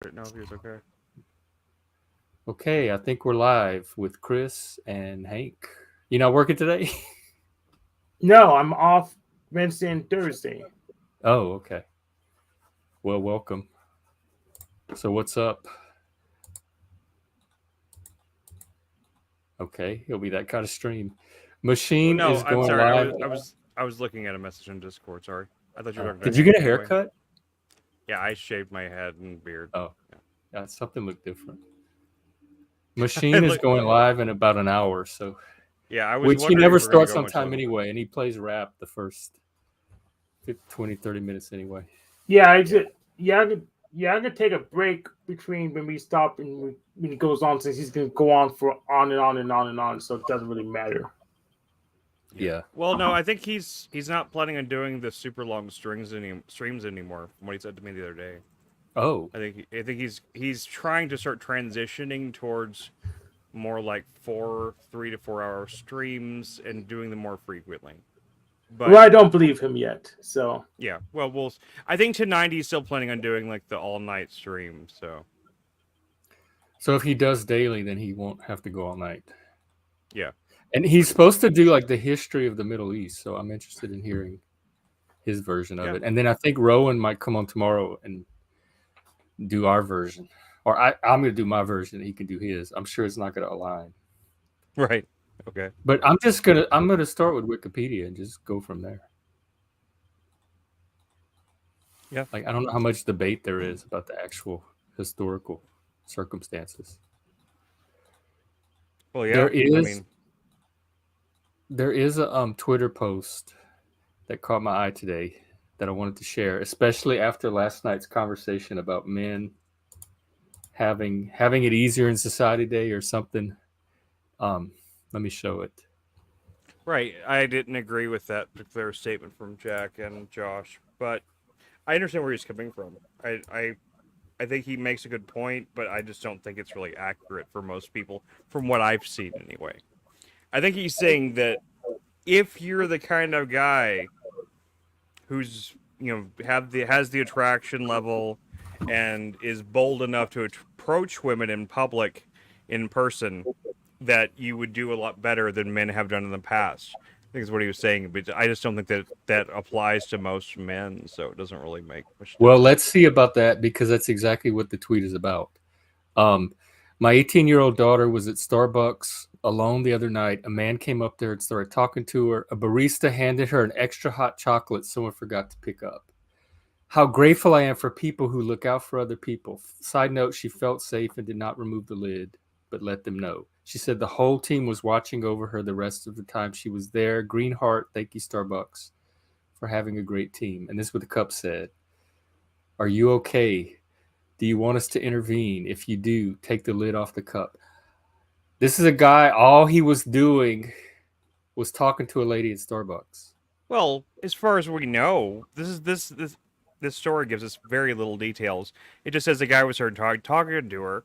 Didn't know if he was okay. Okay, I think we're live with Chris and Hank. You not working today? No, I'm off Wednesday and Thursday. Oh, okay. Well, welcome. So what's up? Okay, it'll be that kind of stream. Well, Machine no, is I'm going sorry. I live. was I was I was looking at a message in Discord. Sorry, I thought you were talking to Did you get Hank a anyway. haircut? Yeah, I shaved my head and beard. Oh, something looked different. I Machine is look, going live in about an hour, so yeah, I was which he wondering never if we're gonna starts go on much time longer. anyway, and he plays rap the first 20, 30 minutes anyway. Yeah, I Yeah, just I could take a break between when we stop and when he goes on, since he's gonna go on for on and on and on and on, so it doesn't really matter. yeah. Yeah. Well, no, I think he's not planning on doing the super long streams anymore. From what he said to me the other day, Oh, I think he's trying to start transitioning towards more like 3 to 4 hour streams and doing them more frequently. Well, But I don't believe him yet, so yeah, well, I think to 90 he's still planning on doing like the all night stream. so if he does daily, then he won't have to go all night. Yeah, And he's pretty much. supposed to do like the history of the Middle East, so I'm interested in hearing his version of Yeah, it. And then I think Rowan might come on tomorrow and do our version, or I'm going to do my version. He can do his. I'm sure it's not going to align, right. Okay. but I'm gonna start with Wikipedia and just go from there. Yeah. Like I don't know how much debate there is about the actual historical circumstances. Well, There yeah. I is mean, there is a Twitter post that caught my eye today that I wanted to share, especially after last night's conversation about men having it easier in society day or something. Um, Let me show it. right. I didn't agree with that particular statement from Jack and Josh, but I understand where he's coming from. I think he makes a good point, but I just don't think it's really accurate for most people, from what I've seen anyway. I think he's saying that if you're the kind of guy who's has the attraction level and is bold enough to approach women in public in person, that you would do a lot better than men have done in the past. I think is what he was saying, but I just don't think that that applies to most men, so it doesn't really make much Well, difference. let's see about that because that's exactly what the tweet is about. Um, my 18-year-old daughter was at Starbucks alone the other night. A man came up there and started talking to her. A barista handed her an extra hot chocolate someone forgot to pick up. How grateful I am for people who look out for other people. Side note, she felt safe and did not remove the lid, but let them know. She said the whole team was watching over her the rest of the time she was there. Green heart, thank you, Starbucks, for having a great team. And this is what the cup said. Are you okay? Do you want us to intervene? If you do, take the lid off the cup. This is a guy, all he was doing was talking to a lady at Starbucks. Well, as far as we know, this story gives us very little details. It just says the guy was heard talking to her.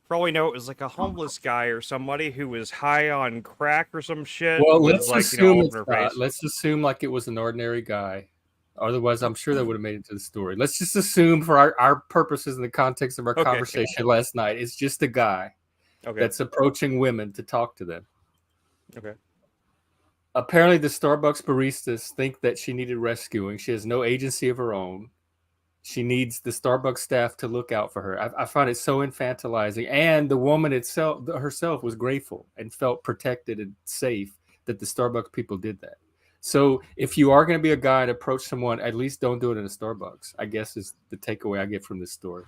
For all we know, it was like a homeless guy or somebody who was high on crack or some shit Well, and was let's like, assume all up in it's her not. face. Let's assume like it was an ordinary guy. Otherwise, I'm sure that would have made it to the story. Let's just assume for our purposes in the context of our Okay. conversation last night, it's just a guy Okay. that's approaching women to talk to them. Okay. Apparently, the Starbucks baristas think that she needed rescuing. She has no agency of her own. She needs the Starbucks staff to look out for her. I find it so infantilizing. And the woman itself, herself, was grateful and felt protected and safe that the Starbucks people did that. So if you are going to be a guy and approach someone, at least don't do it in a Starbucks. I guess is the takeaway I get from this story.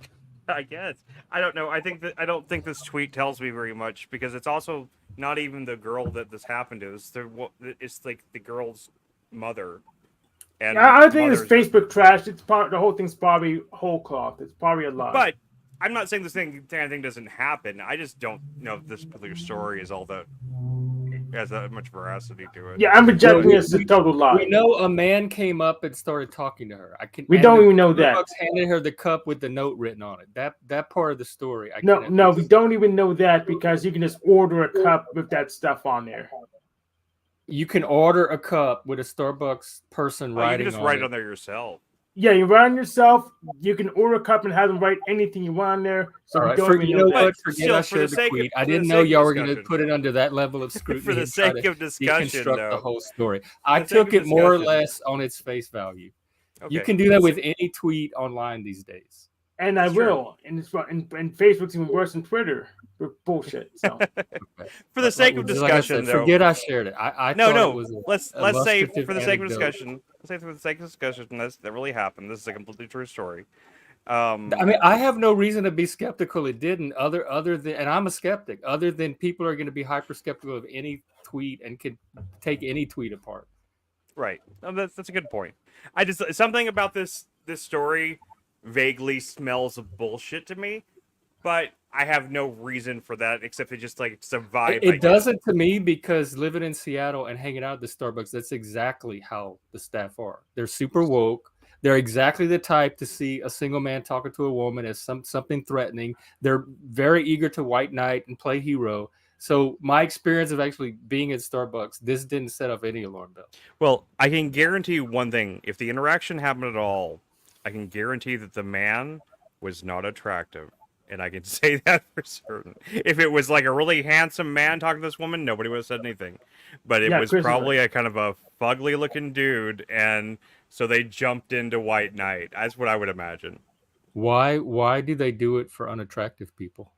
I guess. I don't know. I don't think this tweet tells me very much because it's also not even the girl that this happened to. It's like the girl's mother, and I think it's mothers are. Facebook trash. It's part the whole thing's probably whole cloth. It's probably a lie. But I'm not saying this kind of thing doesn't happen. I just don't know if this particular story is all that has that much veracity to it. Yeah, I'm Well, rejecting it as a total we lie. know a man came up and started talking to her. I can, We and don't the even know that. Starbucks handed her the cup with the note written on it. That part of the story, I can No, at no, we least. don't even know that because you can just order a cup with that stuff on there. You can order a cup with a Starbucks person Oh, you can writing just on write it it. on there yourself. Yeah, you run yourself. You can order a cup and have them write anything you want on there. So All we right, don't even you know know that. what? But Forget still, I for the shared the sake of- tweet. I for the didn't know sake y'all of were going to discussion. put it under that level of scrutiny For the and try sake to of discussion, deconstruct though. the whole story. I the sake took of it more or discussion. less on its face value. Okay. You can do that with any tweet online these days. And I It's true. will. And Facebook's even worse than Twitter for bullshit. So For the sake of Just like I discussion, said, though. forget I shared it. I No, thought no. it was Let's a say illustrative for the sake of anecdote. discussion. Let's say for the sake of discussion, that really happened. This is a completely true story. I mean, I have no reason to be skeptical. It didn't. Other than, and I'm a skeptic. Other than people are going to be hyper skeptical of any tweet and could take any tweet apart. Right. No, that's a good point. I just something about this story vaguely smells of bullshit to me, but I have no reason for that except it just like it's a vibe. I It get. doesn't to me because living in Seattle and hanging out at the Starbucks, that's exactly how the staff are. They're super woke. They're exactly the type to see a single man talking to a woman as something threatening. They're very eager to white knight and play hero. So my experience of actually being at Starbucks, this didn't set off any alarm bell. Well, I can guarantee you one thing: if the interaction happened at all, I can guarantee that the man was not attractive. And I can say that for certain. If it was like a really handsome man talking to this woman, nobody would have said anything. But it was Chris is probably a kind of a fugly looking dude, and so they jumped into White Knight. That's what I would imagine. Why do they do it for unattractive people?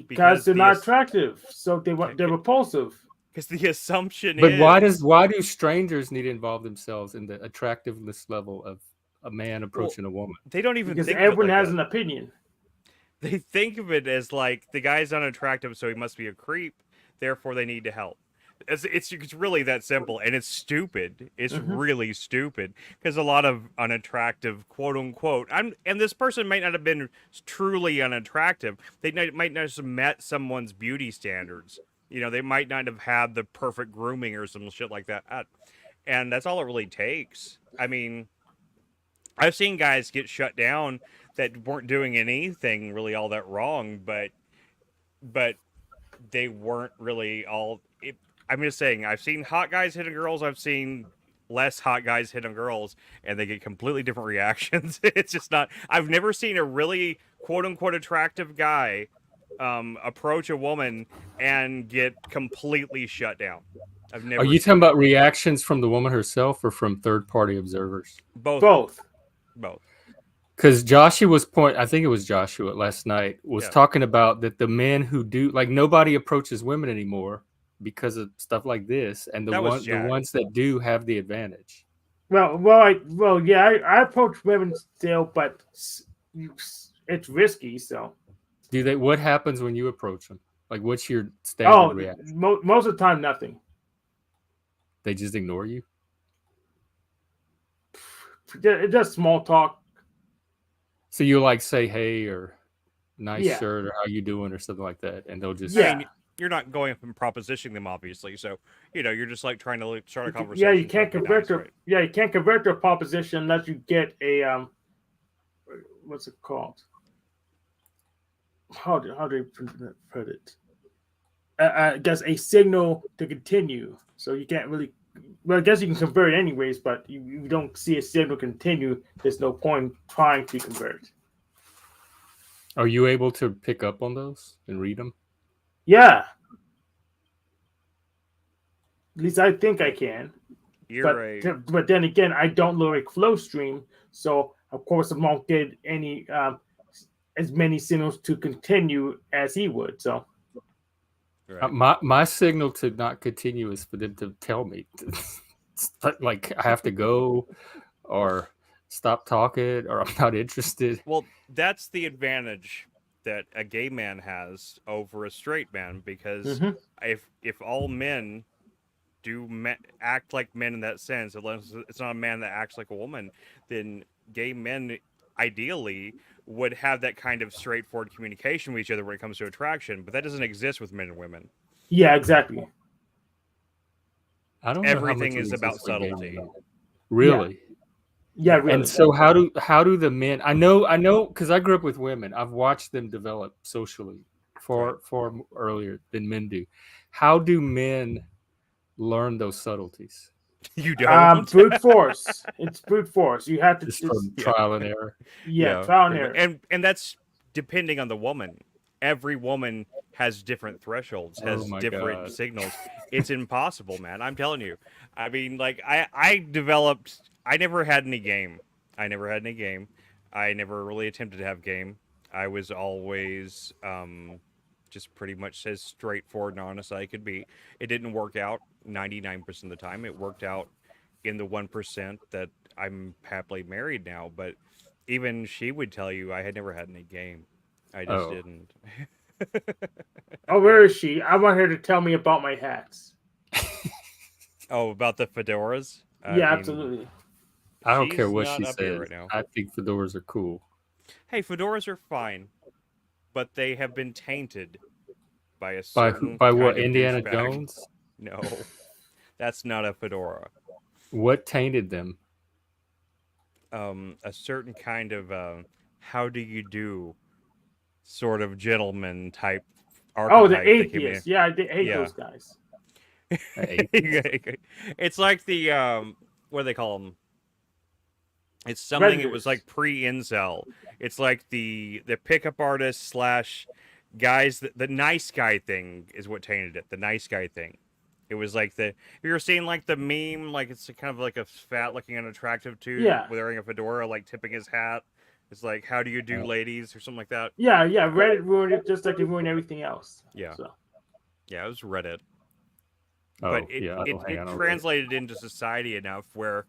because they're the not ass- attractive, so they're repulsive. Because the assumption But is why do strangers need to involve themselves in the attractiveness level of a man approaching a woman? they don't even Because think everyone of it like has that. an opinion. They think of it as like the guy's unattractive, so he must be a creep. Therefore, they need to help. It's really that simple, and it's stupid. It's Mhm. really stupid because a lot of unattractive, quote unquote, and this person might not have been truly unattractive. They might not have met someone's beauty standards. You know, they might not have had the perfect grooming or some shit like that. And that's all it really takes. I mean, I've seen guys get shut down that weren't doing anything really all that wrong, but they weren't really all. I'm just saying, I've seen hot guys hitting girls. I've seen less hot guys hitting girls, and they get completely different reactions. It's just not. I've never seen a really quote unquote attractive guy approach a woman and get completely shut down. I've never. Are you seen talking about reactions from the woman herself or from third-party observers? both? Both. Because I think it was Joshua last night, was talking about that the men who do, like, nobody approaches women anymore because of stuff like this, and the ones that do have the advantage. I approach women still, but it's risky. So, What happens when you approach them? Like, what's your standard reaction? Most of the time, nothing. They just ignore you? It's just small talk. So you like say hey or nice shirt or how you doing or something like that, and they'll just I mean, you're not going up and propositioning them, obviously. So you're just like trying to start a conversation. Yeah, you can't convert you can't convert to a proposition unless you get a what's it called? How do you put it? I guess a signal to continue. So you can't really. Well, I guess you can convert anyways, but you don't see a signal continue. There's no point trying to convert. Are you able to pick up on those and read them? Yeah. At least I think I can. But then again, I don't look like flow stream, so of course I won't get any as many signals to continue as he would. So my signal to not continue is for them to tell me, like I have to go, or stop talking, or I'm not interested. Well, that's the advantage that a gay man has over a straight man, because if all men act like men in that sense, unless it's not a man that acts like a woman, then gay men ideally would have that kind of straightforward communication with each other when it comes to attraction, but that doesn't exist with men and women. Yeah, exactly. I don't Everything is about subtlety. Really? Yeah, really. And so how do the men, I know because I grew up with women, I've watched them develop socially far earlier than men do. How do men learn those subtleties? You don't. Brute force. It's brute force. You have to Just just from trial and error. trial and pretty error. much. And that's depending on the woman. Every woman has different thresholds, Oh has my different God. signals. It's impossible, man. I'm telling you. I mean, like I never had any game. I never had any game. I never really attempted to have game. I was always just pretty much as straightforward and honest as I could be. It didn't work out 99% of the time. It worked out in the 1% that I'm happily married now, but even she would tell you I had never had any game. I just Oh. didn't. Oh, where is she? I want her to tell me about my hats. Oh, about the fedoras? I Yeah, mean, absolutely. I don't care she's what not she up here says. right now. I think fedoras are cool. Hey, fedoras are fine, but they have been tainted by a By certain by kind what? of Indiana douchebag. Jones? No, that's not a fedora. What tainted them? A certain kind of how do you do sort of gentleman type Oh, the archetype that came in. atheists. Yeah, I hate Yeah. those guys. It's like the what do they call them? It's something. It was Predators. like pre-incel. It's like the pickup artist slash guys. The nice guy thing is what tainted it. The nice guy thing. It was like the you were seeing like the meme, like it's kind of like a fat looking unattractive dude Yeah. wearing a fedora, like tipping his hat. It's like, how do you do, Oh. ladies, or something like that. Yeah, Reddit ruined it just like they ruined everything else. Yeah. So. Yeah, it was Reddit. Oh, But it, yeah. I it, don't hang it on over it. translated into society enough where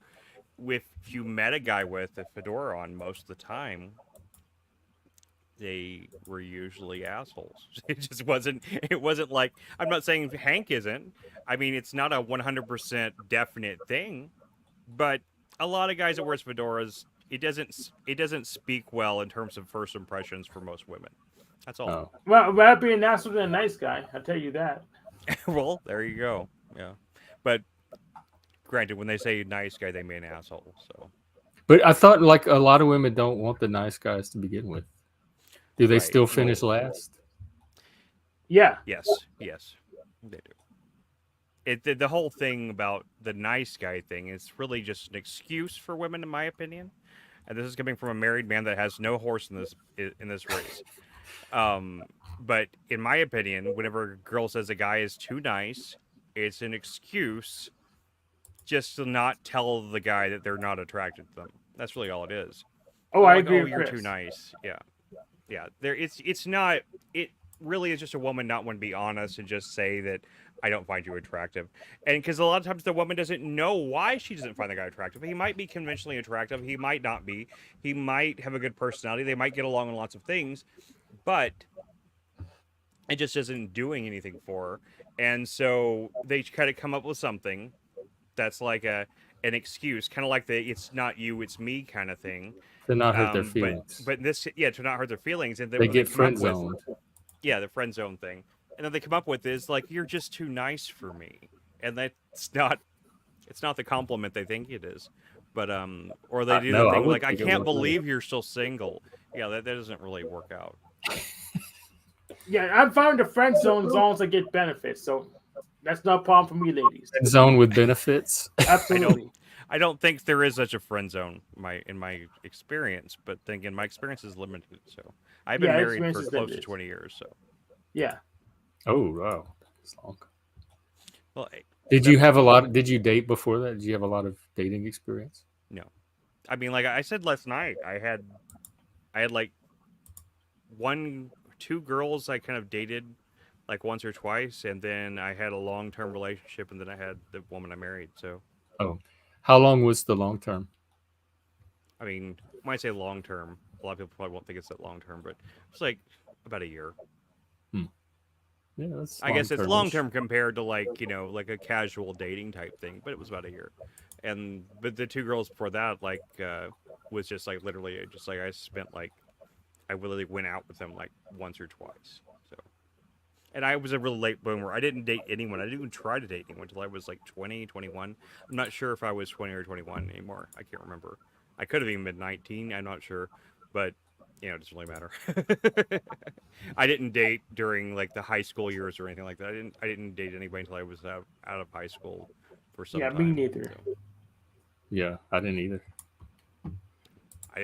if you met a guy with a fedora on most of the time, they were usually assholes. It wasn't like, I'm not saying Hank isn't. I mean, it's not a 100% definite thing, but a lot of guys that wears fedoras, it doesn't speak well in terms of first impressions for most women. That's all. Oh. Well, rather be an asshole than a nice guy. I'll tell you that. Well, there you go. Yeah. But granted, when they say nice guy, they mean asshole. So But I thought like a lot of women don't want the nice guys to begin with. Do they Right. still finish last? Yeah. yes, they do. The whole thing about the nice guy thing is really just an excuse for women, in my opinion. And this is coming from a married man that has no horse in this race. But in my opinion, whenever a girl says a guy is too nice, it's an excuse just to not tell the guy that they're not attracted to them. That's really all it is. Oh, They're I like, agree oh, with you're Chris. too nice. Yeah. It's not. It really is just a woman not want to be honest and just say that I don't find you attractive. And because a lot of times the woman doesn't know why she doesn't find the guy attractive. He might be conventionally attractive. He might not be. He might have a good personality. They might get along on lots of things, but it just isn't doing anything for her. And so they kind of come up with something that's like an excuse, kind of like the "it's not you, it's me" kind of thing. To not hurt their feelings. But this, to not hurt their feelings, and then They what get come friend up with- zoned. Yeah, the friend zone thing, and then they come up with is like, "You're just too nice for me," and that's not. It's not the compliment they think it is, but or they do No, the I thing would like, "I think it can't was. believe you're still single." Yeah, that doesn't really work out. Yeah, I found the friend zone zones that get benefits, so that's not a problem for me, ladies. Friend zone with benefits. Absolutely. I don't think there is such a friend zone in my experience, but then again, my experience is limited. So I've been Yeah, married experience for is close to limited. 20 years. So Yeah. Oh wow, that's long. well, Did you have a lot? Did you date before that? Did you have a lot of dating experience? I mean, like I said last night, I had like two girls I kind of dated like once or twice, and then I had a long-term relationship, and then I had the woman I married. So How long was the long term? I mean, when I say long-term, a lot of people probably won't think it's that long-term, but it's like about a year. Yeah, that's. I guess it's long-term-ish. long-term compared to like like a casual dating type thing, but it was about a year. But the two girls before that was just like literally just like I spent like I literally went out with them like once or twice. So, and I was a real late bloomer. I didn't date anyone. I didn't even try to date anyone until I was like 20, 21. I'm not sure if I was 20 or 21 anymore. I can't remember. I could have even been 19. I'm not sure, but it doesn't really matter. I didn't date during like the high school years or anything like that. I didn't date anybody until I was out of high school for some Yeah, time. me neither. So Yeah, I didn't either.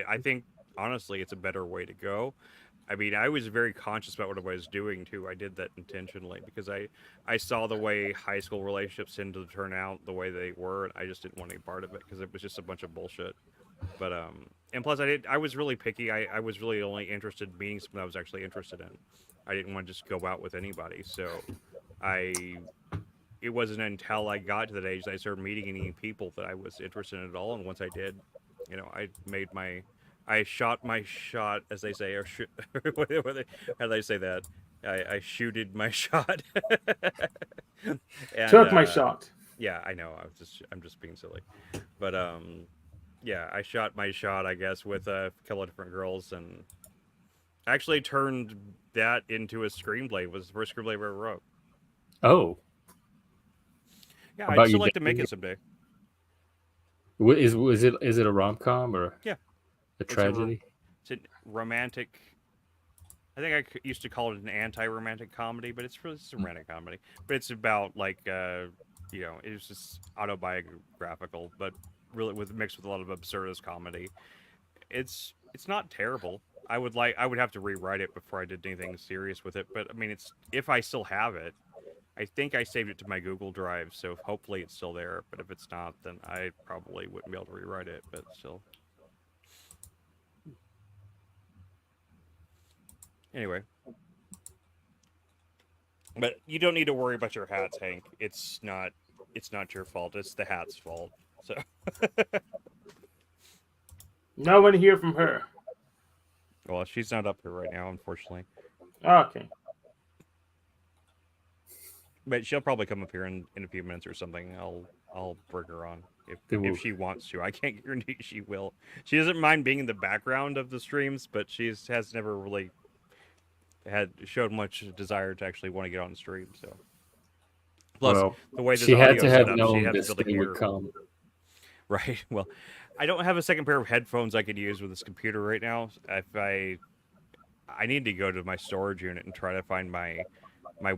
I think honestly, it's a better way to go. I mean, I was very conscious about what I was doing too. I did that intentionally because I saw the way high school relationships tend to turn out the way they were, and I just didn't want any part of it because it was just a bunch of bullshit. But and plus I was really picky. I was really only interested in meeting someone I was actually interested in. I didn't want to just go out with anybody. So I it wasn't until I got to that age that I started meeting any people that I was interested in at all. And once I did, I shot my shot, as they say, or how do they say that? I shooted my shot. and Took my shot. Yeah, I know. I'm just being silly, but yeah, I shot my shot, I guess, with a couple of different girls, and actually turned that into a screenplay. It was the first screenplay I ever wrote. Oh, Yeah, How I'd about still you, like to make Dave? it someday. is it a rom-com or Yeah, a it's a tragedy? it's a romantic. I think used to call it an anti-romantic comedy, but it's really just a romantic comedy. But it's about like it's just autobiographical, but really mixed with a lot of absurdist comedy. It's not terrible. I would have to rewrite it before I did anything serious with it. But I mean, it's if I still have it, I think I saved it to my Google Drive, so hopefully it's still there. But if it's not, then I probably wouldn't be able to rewrite it. But still, anyway. But you don't need to worry about your hats, Hank. It's not your fault. It's the hat's fault. So No one hear from her. well, she's not up here right now, unfortunately. Okay. But she'll probably come up here in a few minutes or something. I'll bring her on if she wants to. I can't guarantee she will. She doesn't mind being in the background of the streams, but has never really had showed much desire to actually want to get on stream. So plus Well, the way this she had audio to set have up, she known had to this be able to day hear. would come. Right. Well, I don't have a second pair of headphones I could use with this computer right now. If I need to go to my storage unit and try to find my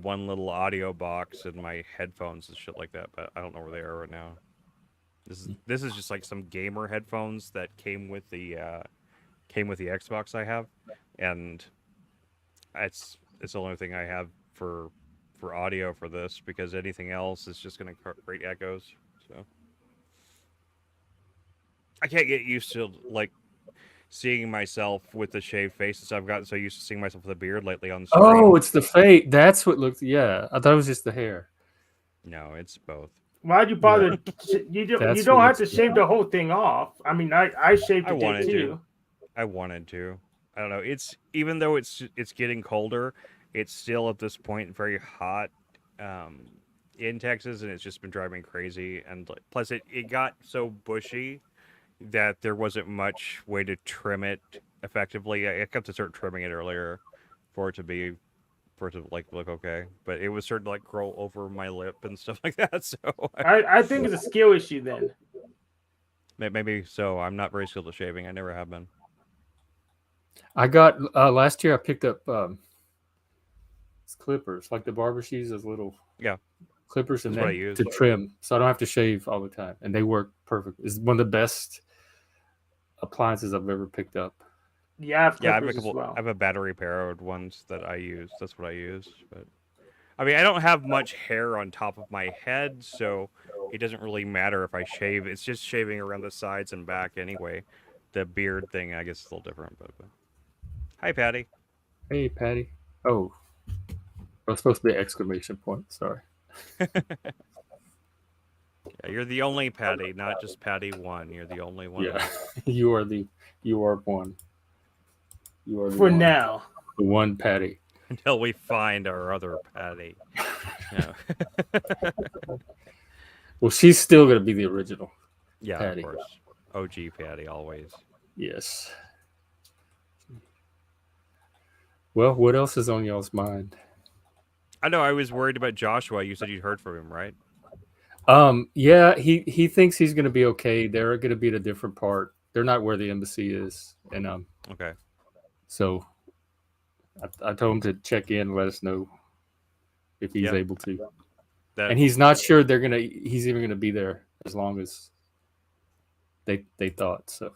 one little audio box and my headphones and shit like that, but I don't know where they are right now. This is just like some gamer headphones that came with the Xbox I have, and it's the only thing I have for audio for this, because anything else is just going to create echoes. So I can't get used to like seeing myself with the shaved face, since I've gotten so used to seeing myself with a beard lately on stream. Oh, it's the fate. That's what looked. Yeah, I thought it was just the hair. No, it's both. Why'd you bother? You That's don't what have to looks shave the whole thing off. I mean, I shaved I it wanted too. to. I wanted to. I don't know. It's even though it's getting colder, it's still at this point very hot in Texas, and it's just been driving me crazy. And plus, it got so bushy that there wasn't much way to trim it effectively. I kept to start trimming it earlier for it to like look okay, but it was starting to like grow over my lip and stuff like that. So I think it's a skill issue then. maybe so. I'm not very skilled at shaving. I never have been. I got last year. I picked up clippers, like the barber shoes, those little clippers, and That's what I then use. to trim, so I don't have to shave all the time, and they work perfect. It's one of the best appliances I've ever picked up. Yeah, I have Yeah, I have a clippers couple. as well. I have a battery powered ones that I use. That's what I use. But I mean, I don't have much hair on top of my head, so it doesn't really matter if I shave. It's just shaving around the sides and back anyway. The beard thing, I guess, is a little different. But hi, Patty. Hey, Patty. Oh, it was supposed to be an exclamation point. Sorry. Yeah, you're the only Patty, not just Patty one. You're the only one. Yeah, you are one. You are the For one. now. The one Patty. Until we find our other Patty. No. Well, she's still gonna be the original. Yeah, Patty. of course. OG Patty always. Yes. Well, what else is on y'all's mind? I know. I was worried about Joshua. You said you'd heard from him, right? Yeah, he thinks he's gonna be okay. They're gonna be at a different part. They're not where the embassy is, and Okay. so I told him to check in and let us know if he's Yeah. able to. That and he's not sure he's even gonna be there as long as they thought. So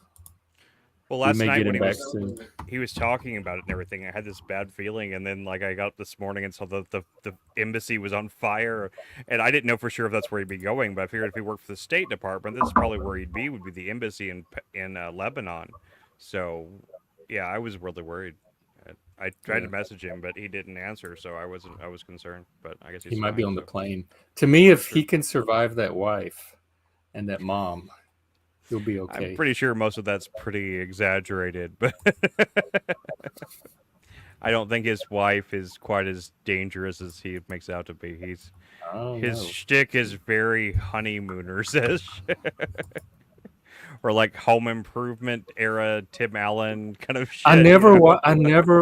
well, we last may night get when him back soon. he was talking about it and everything, I had this bad feeling, and then like I got up this morning and saw the embassy was on fire, and I didn't know for sure if that's where he'd be going, but I figured if he worked for the State Department, this is probably where he'd be. Would be the embassy in Lebanon. So yeah, I was really worried. I tried to message him, but he didn't answer, so I was concerned. But I guess He he's might be fine, on the so. plane. To me, if he can survive that wife and that mom, he'll be okay. I'm pretty sure most of that's pretty exaggerated, but I don't think his wife is quite as dangerous as he makes out to be. His know. shtick is very honeymooners-ish. Or like Home Improvement era Tim Allen kind of shit. I never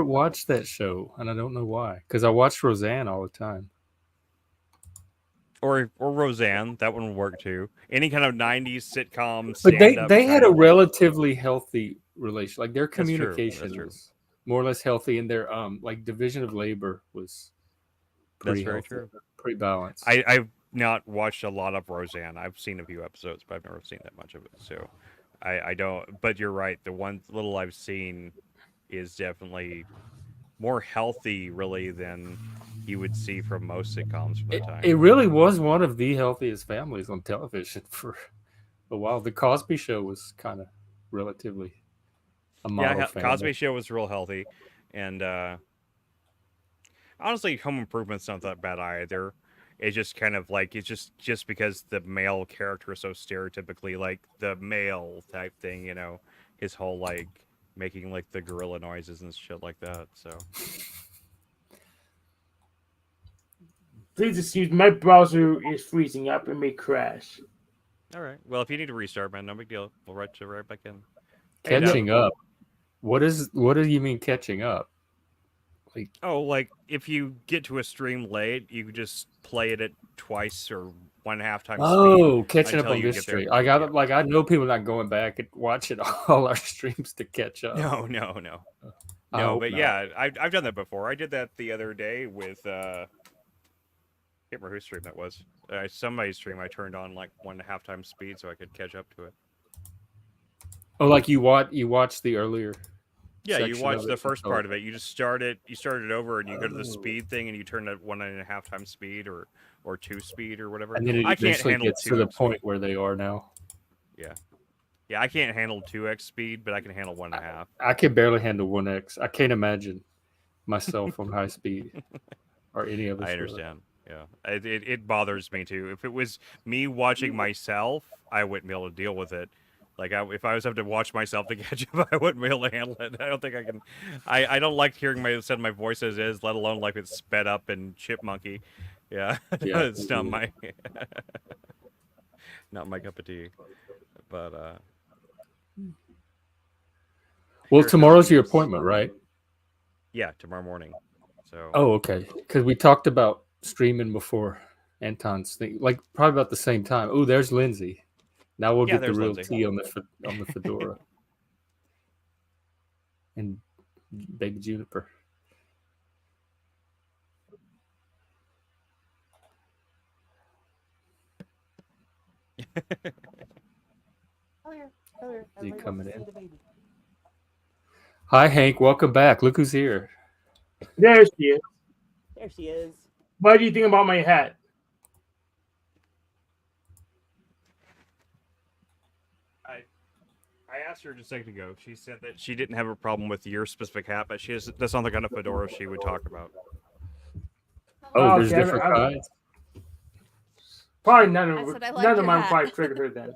watched that show, and I don't know why. Because I watched Roseanne all the time. Or Roseanne, that one would work too. Any kind of '90s sitcom. But stand-up they had kind a of- relatively healthy relation. Like their That's true, communication that's true. was more or less healthy, and their like division of labor was pretty That's very healthy, true. pretty balanced. I've not watched a lot of Roseanne. I've seen a few episodes, but I've never seen that much of it. So I don't. But you're right. The one little I've seen is definitely more healthy, really, than you would see from most sitcoms from the time. It really was one of the healthiest families on television for a while. The Cosby Show was kind of relatively a model family. Cosby Show was real healthy, and honestly, Home Improvement's not that bad either. It's just kind of like it's just because the male character is so stereotypically like the male type thing, you know, his whole like making like the gorilla noises and shit like that. So Please excuse me, my browser is freezing up and may crash. all right, well, if you need to restart, man, no big deal. We'll write you right back in. Catching up. What do you mean catching up? Like, oh, like if you get to a stream late, you just play it at twice or 1.5 times speed. Catching up until on you this get there. stream. I got like I know people not going back and watching all our streams to catch up. No. I No, hope but not. yeah, I've done that before. I did that the other day with I can't remember whose stream that was. Somebody's stream. I turned on like 1.5 times speed so I could catch up to it. Oh, like you watched the earlier. Yeah, you section watch of the it. first Oh. part of it. You just start it over, and you go to the speed thing, and you turn it 1.5 times speed or 2 speed or whatever. And then it I can't eventually handle gets to the 2x point speed. where they are now. Yeah, I can't handle 2x speed, but I can handle 1.5. I can barely handle 1x. I can't imagine myself on high speed or any of us. I really. understand. Yeah, it bothers me too. If it was me watching myself, I wouldn't be able to deal with it. Like if I was having to watch myself to catch up, I wouldn't be able to handle it. I don't think I can. I don't like hearing my voice as is, let alone like it's sped up and chipmunky. Yeah, Yeah, it's not my not my cup of tea. But Well, here tomorrow's comes- your appointment, right? Yeah, tomorrow morning. So Oh, okay. Because we talked about streaming before Anton's thing, like probably about the same time. Oh, there's Lindsay. Now we'll Yeah, get the there's real Lindsay. tea on the fedora. And baby Juniper. Is he coming in? Hi, Hank. Welcome back. Look who's here. There she is. There she is. What do you think about my hat? I asked her just a second ago. She said that she didn't have a problem with your specific hat, but that's not the kind of fedora she would talk about. Oh, there's okay, different I- kinds. Probably none I of said I like none of your mine hat. probably triggered her then.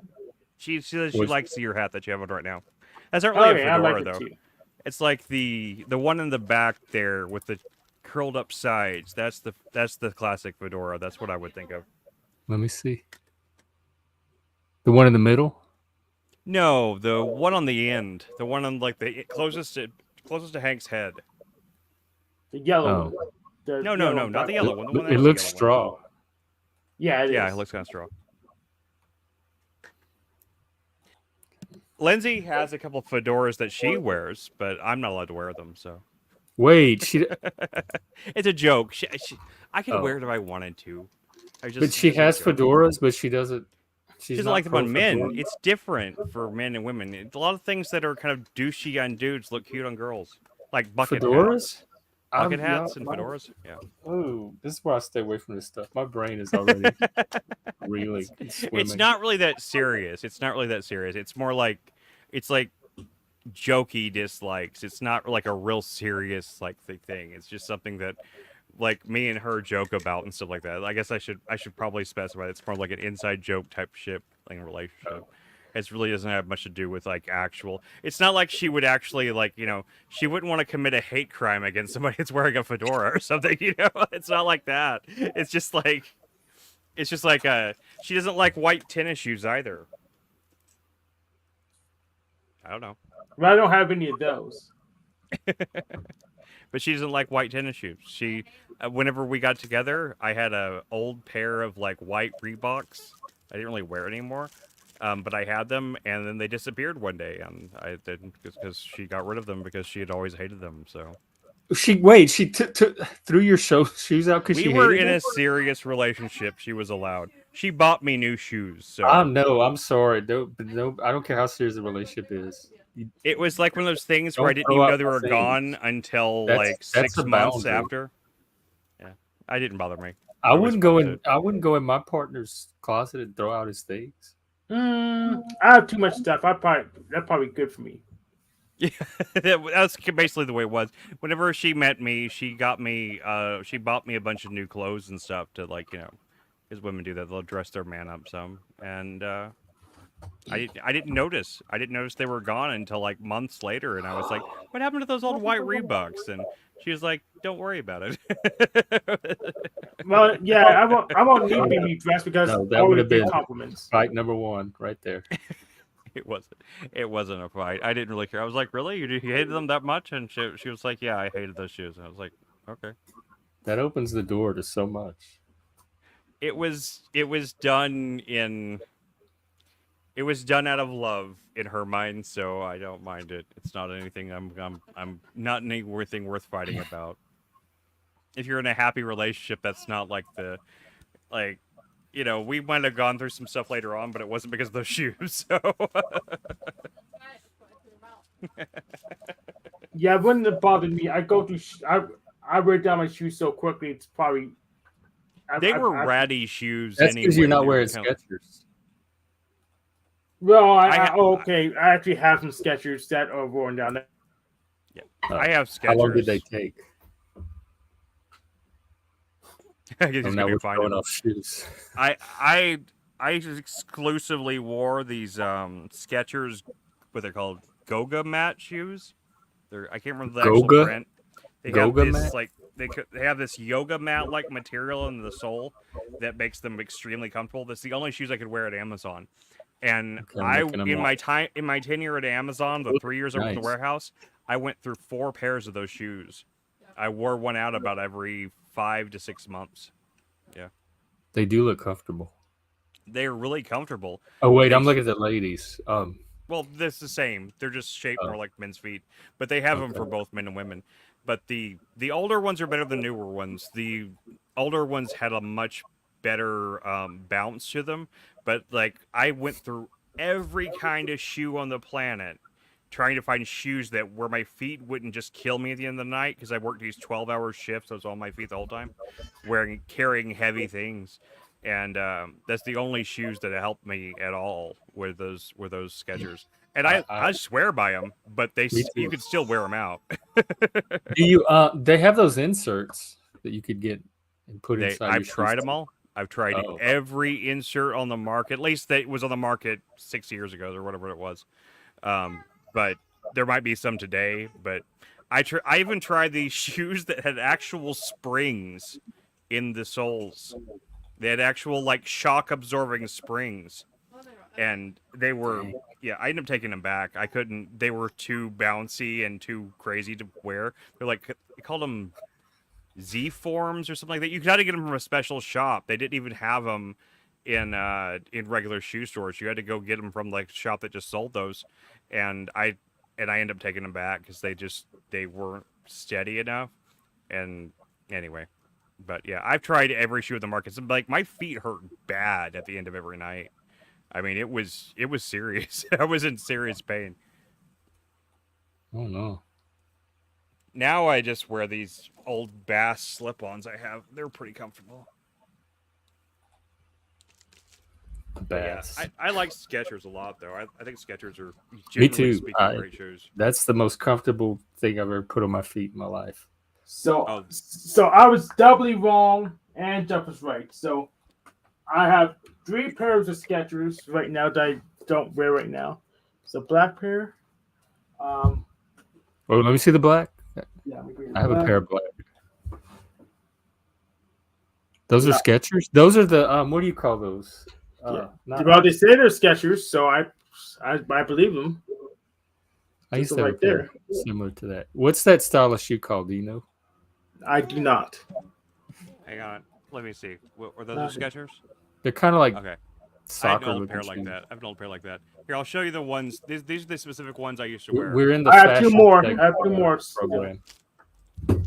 She says she Was- likes your hat that you have on right now. That's not really Okay, a I fedora like it though. too. It's like the one in the back there with the curled up sides. That's the classic fedora. That's what I would think of. Let me see. The one in the middle? No, the one on the end. The one on like the closest to Hank's head. The yellow Oh. one. The No, yellow not the yellow one. The one that It has the looks yellow one. straw. Yeah, it Yeah, is. it looks kind of straw. Lindsay has a couple fedoras that she wears, but I'm not allowed to wear them. So Wait, she it's a joke. I could Oh. wear it if I wanted to. But she has fedoras, but she doesn't. She She's doesn't not like them on men. pro-fedora. It's different for men and women. A lot of things that are kind of douchey on dudes look cute on girls, like bucket Fedoras? hats and fedoras. Yeah. Oh, this is why I stay away from this stuff. My brain is already really It's swimming. not really that serious. It's not really that serious. It's more like it's like jokey dislikes. It's not like a real serious like thing. It's just something that like me and her joke about and stuff like that. I guess I should probably specify it's more like an inside joke type shit like relationship. It really doesn't have much to do with like actual. It's not like she would actually like she wouldn't want to commit a hate crime against somebody that's wearing a fedora or something. It's not like that. It's just like she doesn't like white tennis shoes either. I don't know. But I don't have any of those. But she doesn't like white tennis shoes. She, whenever we got together, I had a old pair of like white Reeboks. I didn't really wear it anymore, but I had them, and then they disappeared one day, and I didn't because she got rid of them because she had always hated them. So She threw your shoes out because we she were hated in them? a serious relationship. She was allowed. She bought me new shoes. So No, I'm sorry. No, I don't care how serious the relationship is. it was like one of those things where I Don't didn't throw even out know they my were things. gone until That's like 6 a months boundary. after. Yeah, I didn't bother me. I wouldn't go respected in. I wouldn't go in my partner's closet and throw out his things. I have too much stuff. That's probably good for me. Yeah, that's basically the way it was. Whenever she met me, she got me. She bought me a bunch of new clothes and stuff to like, because women do that. They'll dress their man up some, and I didn't notice. I didn't notice they were gone until like months later, and I was like, "What happened to those old white Reeboks?" And she was like, "Don't worry about it." Well, yeah, I won't need to be redressed because No, I that would always have get been compliments. fight number one right there. It wasn't a fight. I didn't really care. I was like, "Really? You hated them that much?" And she was like, "Yeah, I hated those shoes." And I was like, "Okay." That opens the door to so much. It was done in. It was done out of love in her mind, so I don't mind it. It's not anything I'm not anything worth fighting about. If you're in a happy relationship, that's not like we might have gone through some stuff later on, but it wasn't because of those shoes. So Yeah, it wouldn't have bothered me. I go through. I wear down my shoes so quickly. It's probably. they were ratty shoes. That's anyway. because you're not They were wearing kind of- Skechers. Well, I okay. I actually have some Skechers that are worn down. I have Skechers. How long did they take? I guess he's now gonna we're find throwing them. off shoes. I exclusively wore these Skechers, what they're called, Goga mat shoes. I can't remember the actual Goga? brand. They Goga have this mat? like they have this yoga mat like material in the sole that makes them extremely comfortable. That's the only shoes I could wear at Amazon. And Okay, I'm looking them up. in my tenure at Amazon, the 3 years I worked in the Nice. warehouse, I went through 4 pairs of those shoes. I wore one out about every 5 to 6 months. They do look comfortable. They're really comfortable. Oh wait, I'm They- looking at the ladies. Well, this is the same. They're just shaped Oh. more like men's feet, but they have them for Okay. both men and women. But the older ones are better than newer ones. The older ones had a much better bounce to them. But like I went through every kind of shoe on the planet, trying to find shoes that where my feet wouldn't just kill me at the end of the night because I worked these 12-hour shifts. I was on my feet the whole time, carrying heavy things. And that's the only shoes that helped me at all were those Skechers. And I swear by them, but Me too. you could still wear them out. Do you? They have those inserts that you could get and put inside. your I've tried shoes them all. I've tried Oh. every insert on the market. At least that was on the market 6 years ago or whatever it was. But there might be some today. But I even tried these shoes that had actual springs in the soles. They had actual like shock absorbing springs, and they were I ended up taking them back. I couldn't. They were too bouncy and too crazy to wear. They're like they called them Z forms or something like that. You had to get them from a special shop. They didn't even have them in regular shoe stores. You had to go get them from like a shop that just sold those, and I ended up taking them back because they weren't steady enough. And anyway, But yeah, I've tried every shoe at the market. So, like my feet hurt bad at the end of every night. I mean, it was serious. I was in serious pain. Oh no. Now I just wear these old Bass slip-ons I have. They're pretty comfortable. But yeah, Bass. I like Skechers a lot though. I think Skechers are Me generally too. speaking great shoes. That's the most comfortable thing I've ever put on my feet in my life. So, Oh. so I was doubly wrong and Jeff was right. So, I have 3 pairs of Skechers right now that I don't wear right now. So, black pair. Oh, let me see the black. Yeah, I have a pair of black. Those are Yeah. Skechers. Those are the what do you call those? Well, they say they're Skechers, so I believe them. I used so to have right a pair similar to that. What's that style of shoe called? Do you know? I do not. Hang on, let me see. Were those Skechers? They're kind of like Okay. I have soccer an old looking pair like shoes. that. I have an old pair like that. Here, I'll show you the ones. These are the specific ones I used to wear. We're in the I have 2 fashion more. segment I have 2 of the more. program.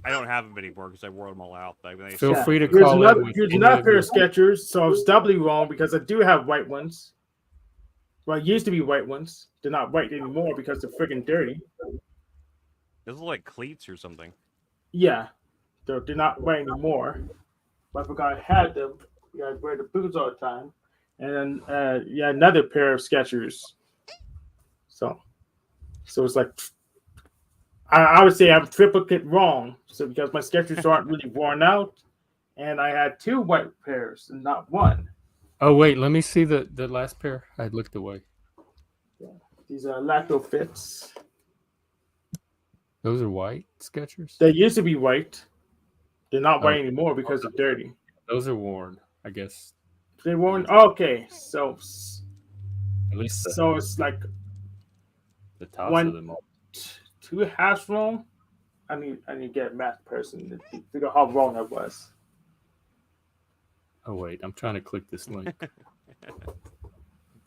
I don't have them anymore because I wore them all out. Like, they Feel stopped. free to Here's call another, in with here's any another of pair your- of Skechers. So I was doubly wrong because I do have white ones. Well, it used to be white ones. They're not white anymore because they're freaking dirty. Those look like cleats or something. Yeah, they're not white anymore. But I forgot I had them. Yeah, I wear the boots all the time. And then, yeah, another pair of Skechers. So it's like, I would say I'm triplicate wrong. So because my Skechers aren't really worn out, and I had 2 white pairs and not 1. Oh wait, let me see the last pair. I looked away. These are Lacto Fits. Those are white Skechers. They used to be white. They're not white Oh. anymore because they're dirty. Those are worn, I guess. They weren't okay. So At least it's like the tops one- of them. All. 2 halves wrong. I need to get a math person to figure out how wrong I was. Oh wait, I'm trying to click this link.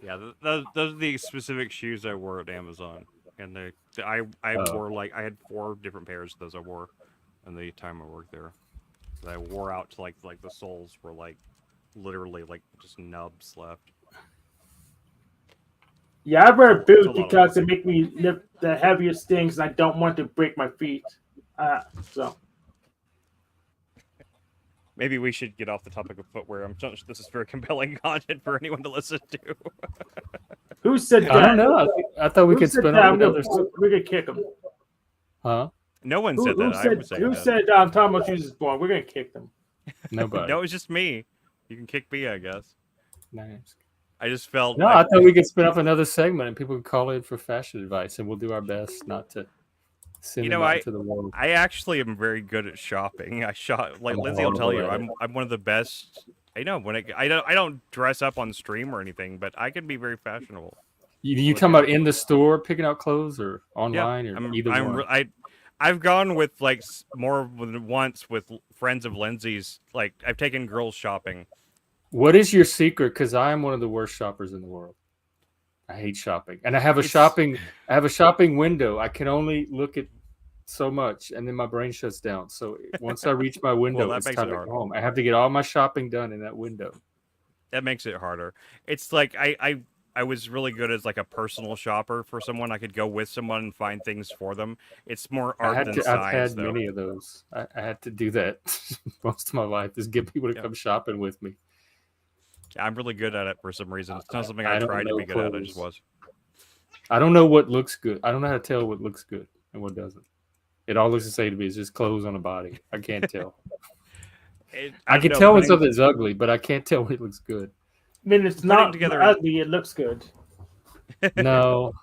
Yeah, those are the specific shoes I wore at Amazon, and I wore I had 4 different pairs of those I wore, in the time I worked there. That I wore out to like the soles were like literally like just nubs left. Yeah, I wear It's boots a lot of because they make me lift the heaviest things, and I don't want to break my feet. So Maybe we should get off the topic of footwear. This is very compelling content for anyone to listen to. who said that? I don't know. I thought we Who could said spin that? up another. We're gonna kick them. Huh? No one said that. I was saying who that. said Tom Shoes is born? We're gonna kick them. Nobody. No, it's just me. You can kick me, I guess. Nice. I just felt. No, I thought we could spin up another segment and people could call in for fashion advice, and we'll do our best not to send them out into the world. I actually am very good at shopping. I shop like I'm Lindsay will tell you. horrible at it. I'm one of the best. I know when I don't dress up on stream or anything, but I can be very fashionable. You talking about in the store picking out clothes or online or either one? I've gone with like more than once with friends of Lindsay's. Like I've taken girls shopping. What is your secret? Because I am one of the worst shoppers in the world. I hate shopping, and I have a shopping window. I can only look at so much, and then my brain shuts down. So once I reach my window, that it's makes time it to hard. go home. I have to get all my shopping done in that window. That makes it harder. It's like I was really good as like a personal shopper for someone. I could go with someone and find things for them. It's more art than I've science, had though. many of those. I had to do that most of my life. Is get people to come shopping with me. I'm really good at it for some reason. It's not something I I don't tried to know be good at. I just clothes. was. I don't know what looks good. I don't know how to tell what looks good and what doesn't. It all looks the same to me. It's just clothes on a body. I can't tell. I can tell when something's ugly, but I can't tell when it looks good. I mean, it's not together- ugly. It looks good. No,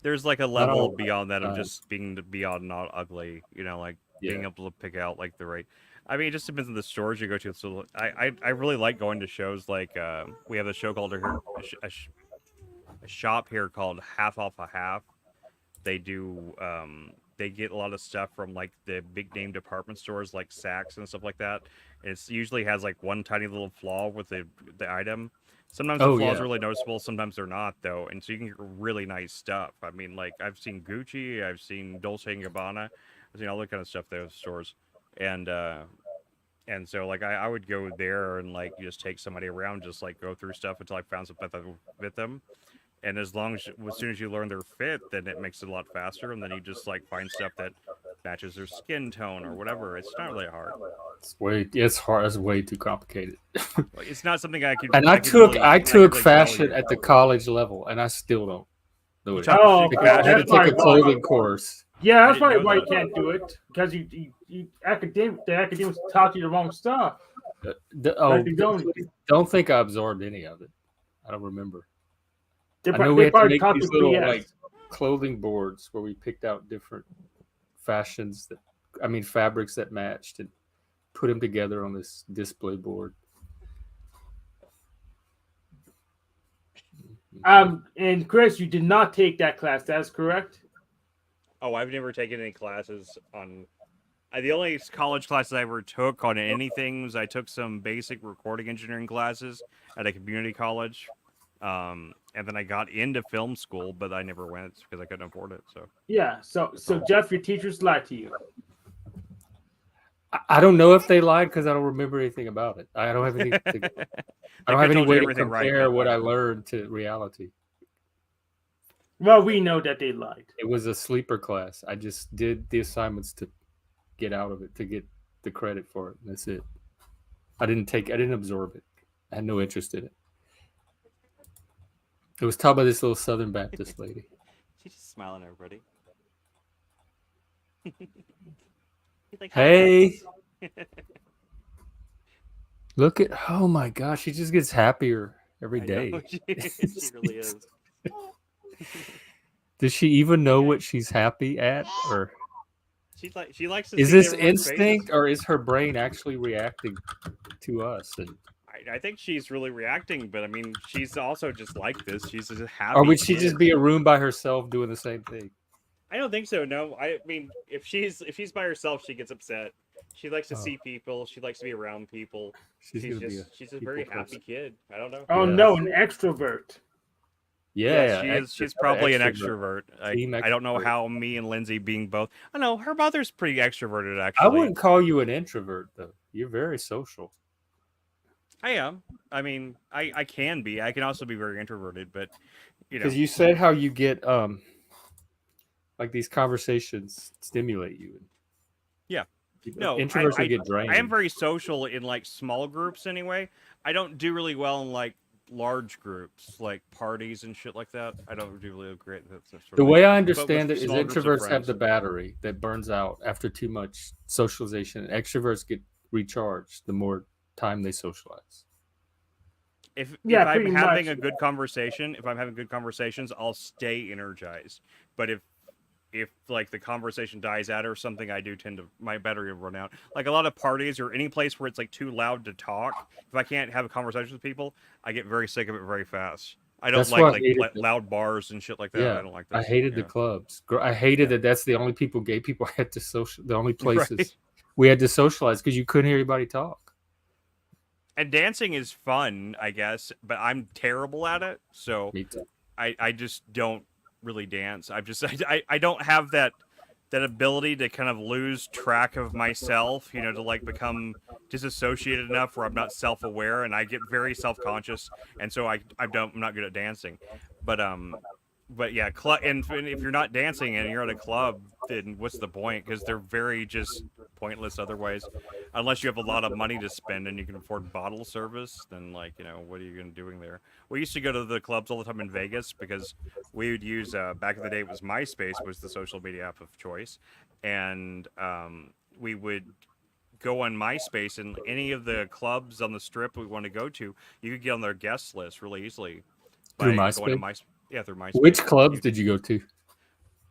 There's like a don't- level beyond that of just being beyond not ugly. You know, like being Yeah. able to pick out like the right. I mean, it just depends on the stores you go to. So I really like going to shows like we have a show called a shop here called Half Off a Half. They do they get a lot of stuff from like the big name department stores like Saks and stuff like that. It's usually has like one tiny little flaw with the item. Sometimes the flaws are really noticeable, sometimes they're not though, and so you can get really nice stuff. I mean, like I've seen Gucci, I've seen Dolce & Gabbana, I've seen all that kind of stuff at those stores, and And so like I would go there and like just take somebody around, just like go through stuff until I found something that would fit them. And as soon as you learn their fit, then it makes it a lot faster. And then you just like find stuff that matches their skin tone or whatever. It's not really hard. It's hard. It's way too complicated. Like, it's not something I could. And I took fashion at the college level, and I still don't do it. Oh, I had to that's take a my clothing course. Yeah, that's I probably didn't know why you that. can't do it, because the academics taught you the wrong stuff. Like they Don't think I absorbed any of it. I don't remember. They, I know they we had to probably make taught these you little BS. like clothing boards where we picked out different fashions fabrics that matched and put them together on this display board. And Chris, you did not take that class. That's correct. Oh, I've never taken any classes on. The only college classes I ever took on anything was I took some basic recording engineering classes at a community college, and then I got into film school, but I never went because I couldn't afford it. So Yeah. So Jeff, your teachers lied to you. I don't know if they lied because I don't remember anything about it. I don't have any. I don't have any way to compare what I learned to reality. Well, we know that they lied. It was a sleeper class. I just did the assignments to get out of it, to get the credit for it. And that's it. I didn't absorb it. I had no interest in it. It was taught by this little Southern Baptist lady. She's just smiling at everybody. Like, hey, look at, oh my gosh, she just gets happier every day. She really is. Does she even know what she's happy at, or she likes to. Is see this everyone's instinct, faces. or is her brain actually reacting to us? And I think she's really reacting, but I mean, she's also just like this. She's just happy. or would she kid. just be a room by herself doing the same thing? I don't think so. No, I mean, if she's by herself, she gets upset. She likes to see people. She likes to be around people. She's a very happy kid. I don't know. Oh no, an extrovert. Yeah, she is. She's probably an extrovert. I don't know how me and Lindsay being both. I know her mother's pretty extroverted. Actually, I wouldn't call you an introvert though. You're very social. I am. I mean, I can be. I can also be very introverted, but you know, Because you said how you get like these conversations stimulate you. Yeah. No, introverts will get drained. I am very social in like small groups anyway. I don't do really well in like large groups, like parties and shit like that. I don't do really great. The way I understand it is small groups of introverts have friends. the battery that burns out after too much socialization. Extroverts get recharged the more time they socialize. If Yeah, I'm pretty having much. a good conversation, if I'm having good conversations, I'll stay energized. But if like the conversation dies out or something, I do tend to my battery will run out. Like a lot of parties or any place where it's like too loud to talk. If I can't have a conversation with people, I get very sick of it very fast. I don't That's why I like hated loud bars and shit like that. Yeah, I don't like that. I hated the clubs. I hated that. That's the only people gay people had to social. The only places Right. we had to socialize because you couldn't hear anybody talk. And dancing is fun, I guess, but I'm terrible at it. So Me too. I just don't really dance. I don't have that ability to kind of lose track of myself, you know, to like become disassociated enough where I'm not self-aware and I get very self-conscious, and so I'm not good at dancing. But yeah, and if you're not dancing and you're at a club, then what's the point? Because they're very just pointless otherwise, unless you have a lot of money to spend and you can afford bottle service. Then like, you know, what are you going to doing there? We used to go to the clubs all the time in Vegas because we would use back in the day it was MySpace was the social media app of choice, and we would go on MySpace, and any of the clubs on the strip we want to go to, you could get on their guest list really easily Through by MySpace? going to Yeah, through MySpace. Which clubs did you go to?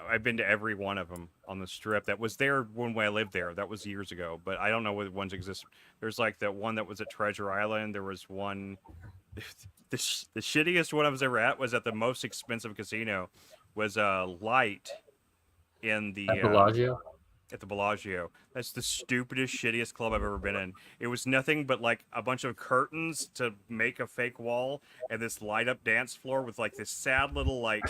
I've been to every one of them on the strip. That was there when I lived there. That was years ago, but I don't know what ones exist. There's like that one that was at Treasure Island. There was one. The shittiest one I was ever at was at the most expensive casino. Was Light in the At Bellagio? At the Bellagio. That's the stupidest, shittiest club I've ever been in. It was nothing but like a bunch of curtains to make a fake wall and this light up dance floor with like this sad little like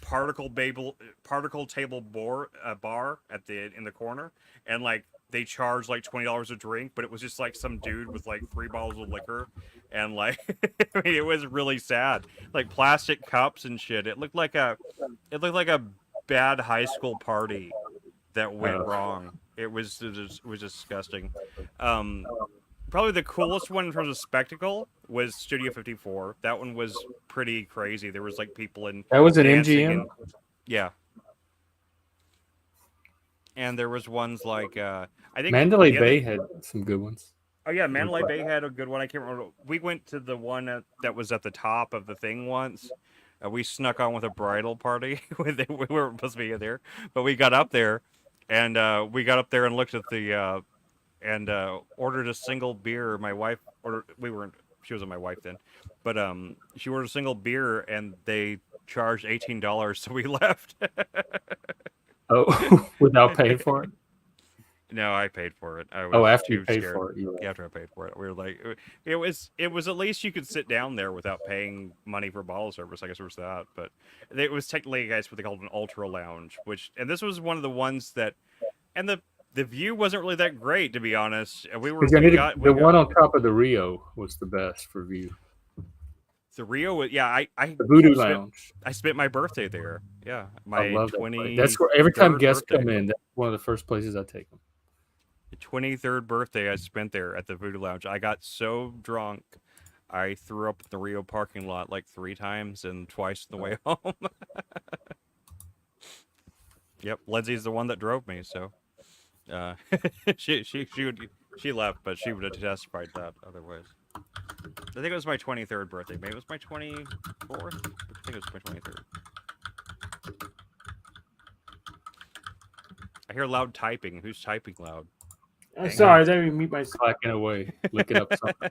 particle table bar at in the corner, and like they charged like $20 a drink, but it was just like some dude with like 3 bottles of liquor, and like I mean, it was really sad. Like plastic cups and shit. It looked like a bad high school party that went wrong. It was disgusting. Um, Probably the coolest one in terms of spectacle was Studio 54. That one was pretty crazy. There was like people in That was an dancing MGM. and yeah. And there was ones like I think Mandalay the other- Bay had some good ones. Oh yeah, Mandalay Bay had a good one. I can't remember. We went to the one that was at the top of the thing once. We snuck on with a bridal party. We weren't supposed to be there, but we got up there, and looked at the and ordered a single beer. My wife ordered. We weren't. She wasn't my wife then, but she ordered a single beer, and they charged $18, so we left. Oh, without paying for it. No, I paid for it. After you too paid scared. for it, you Yeah, after I paid for it, we were like, it was at least you could sit down there without paying money for bottle service. I guess it was that, but it was technically, guys, what they called an ultra lounge. And this was one of the ones that, and the view wasn't really that great, to be honest. We were the one on top of the Rio was the best for view. the Rio. I The Voodoo Lounge. I spent my birthday there. Yeah, I my love that 20. place. That's where every time guests birthday. come in, that's one of the first places I take them. The 23rd birthday I spent there at the Voodoo Lounge. I got so drunk, I threw up in the Rio parking lot like 3 times and twice on the way home. Yep, Lindsay's the one that drove me, so she left, but she would have testified that otherwise. I think it was my 23rd birthday. Maybe it was my 24th. I think it was my 23rd. I hear loud typing. Who's typing loud? I'm sorry, I didn't even mute myself. Slacking away, looking up something.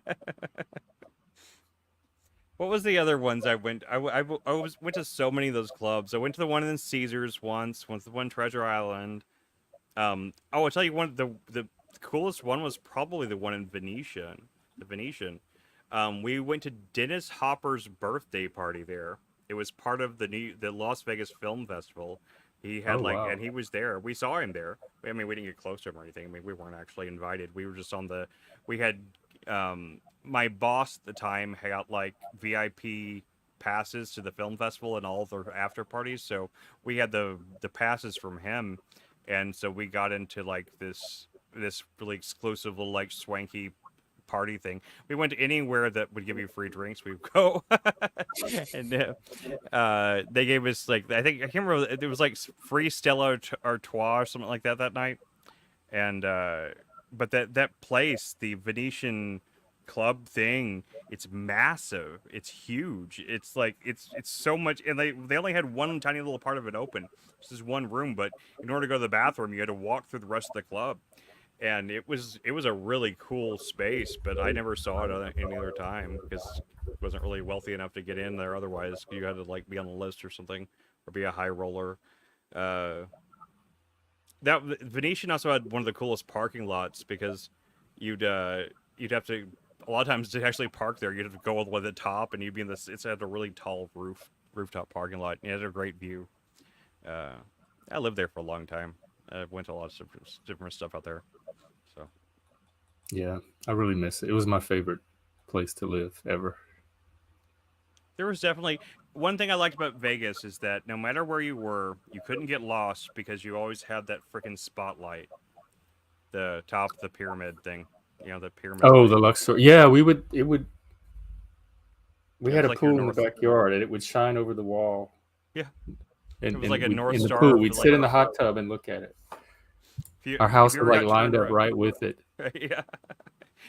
What was the other ones I went? Went to so many of those clubs. I went to the one in Caesars once the one Treasure Island. I'll tell you one. The coolest one was probably the one in Venetian. The Venetian. We went to Dennis Hopper's birthday party there. It was part of the Las Vegas Film Festival. He had wow. and he was there. We saw him there. I mean, we didn't get close to him or anything. I mean, we weren't actually invited. We were just we had, my boss at the time had like VIP passes to the film festival and all the after parties. So we had the passes from him. And so we got into like this really exclusive little like swanky party thing. We went to anywhere that would give you free drinks, we would go. And they gave us like, I can't remember, it was like free Stella Artois or something like that night. And but that place, the Venetian club thing, it's massive, it's huge, it's like it's so much, and they only had one tiny little part of it open. This is one room, but in order to go to the bathroom you had to walk through the rest of the club. And it was a really cool space, but I never saw it any other time because I wasn't really wealthy enough to get in there. Otherwise, you had to like be on the list or something, or be a high roller. That Venetian also had one of the coolest parking lots because you'd have to, a lot of times to actually park there, you'd have to go all the way to the top, and you'd be in this. It's had a really tall rooftop parking lot, and it had a great view. I lived there for a long time. I went to a lot of different stuff out there. So yeah, I really miss it. It was my favorite place to live ever. There was definitely one thing I liked about Vegas is that no matter where you were, you couldn't get lost because you always had that freaking spotlight, the top of the pyramid thing. You know, the pyramid. Oh, light. the Luxor. Yeah, we had a like pool your in the north- backyard, and it would shine over the wall. Yeah. And, It was like a we'd- North in the Star pool. of, We'd like- sit in the hot tub and look at it. Our house was like lined up right with it. Yeah.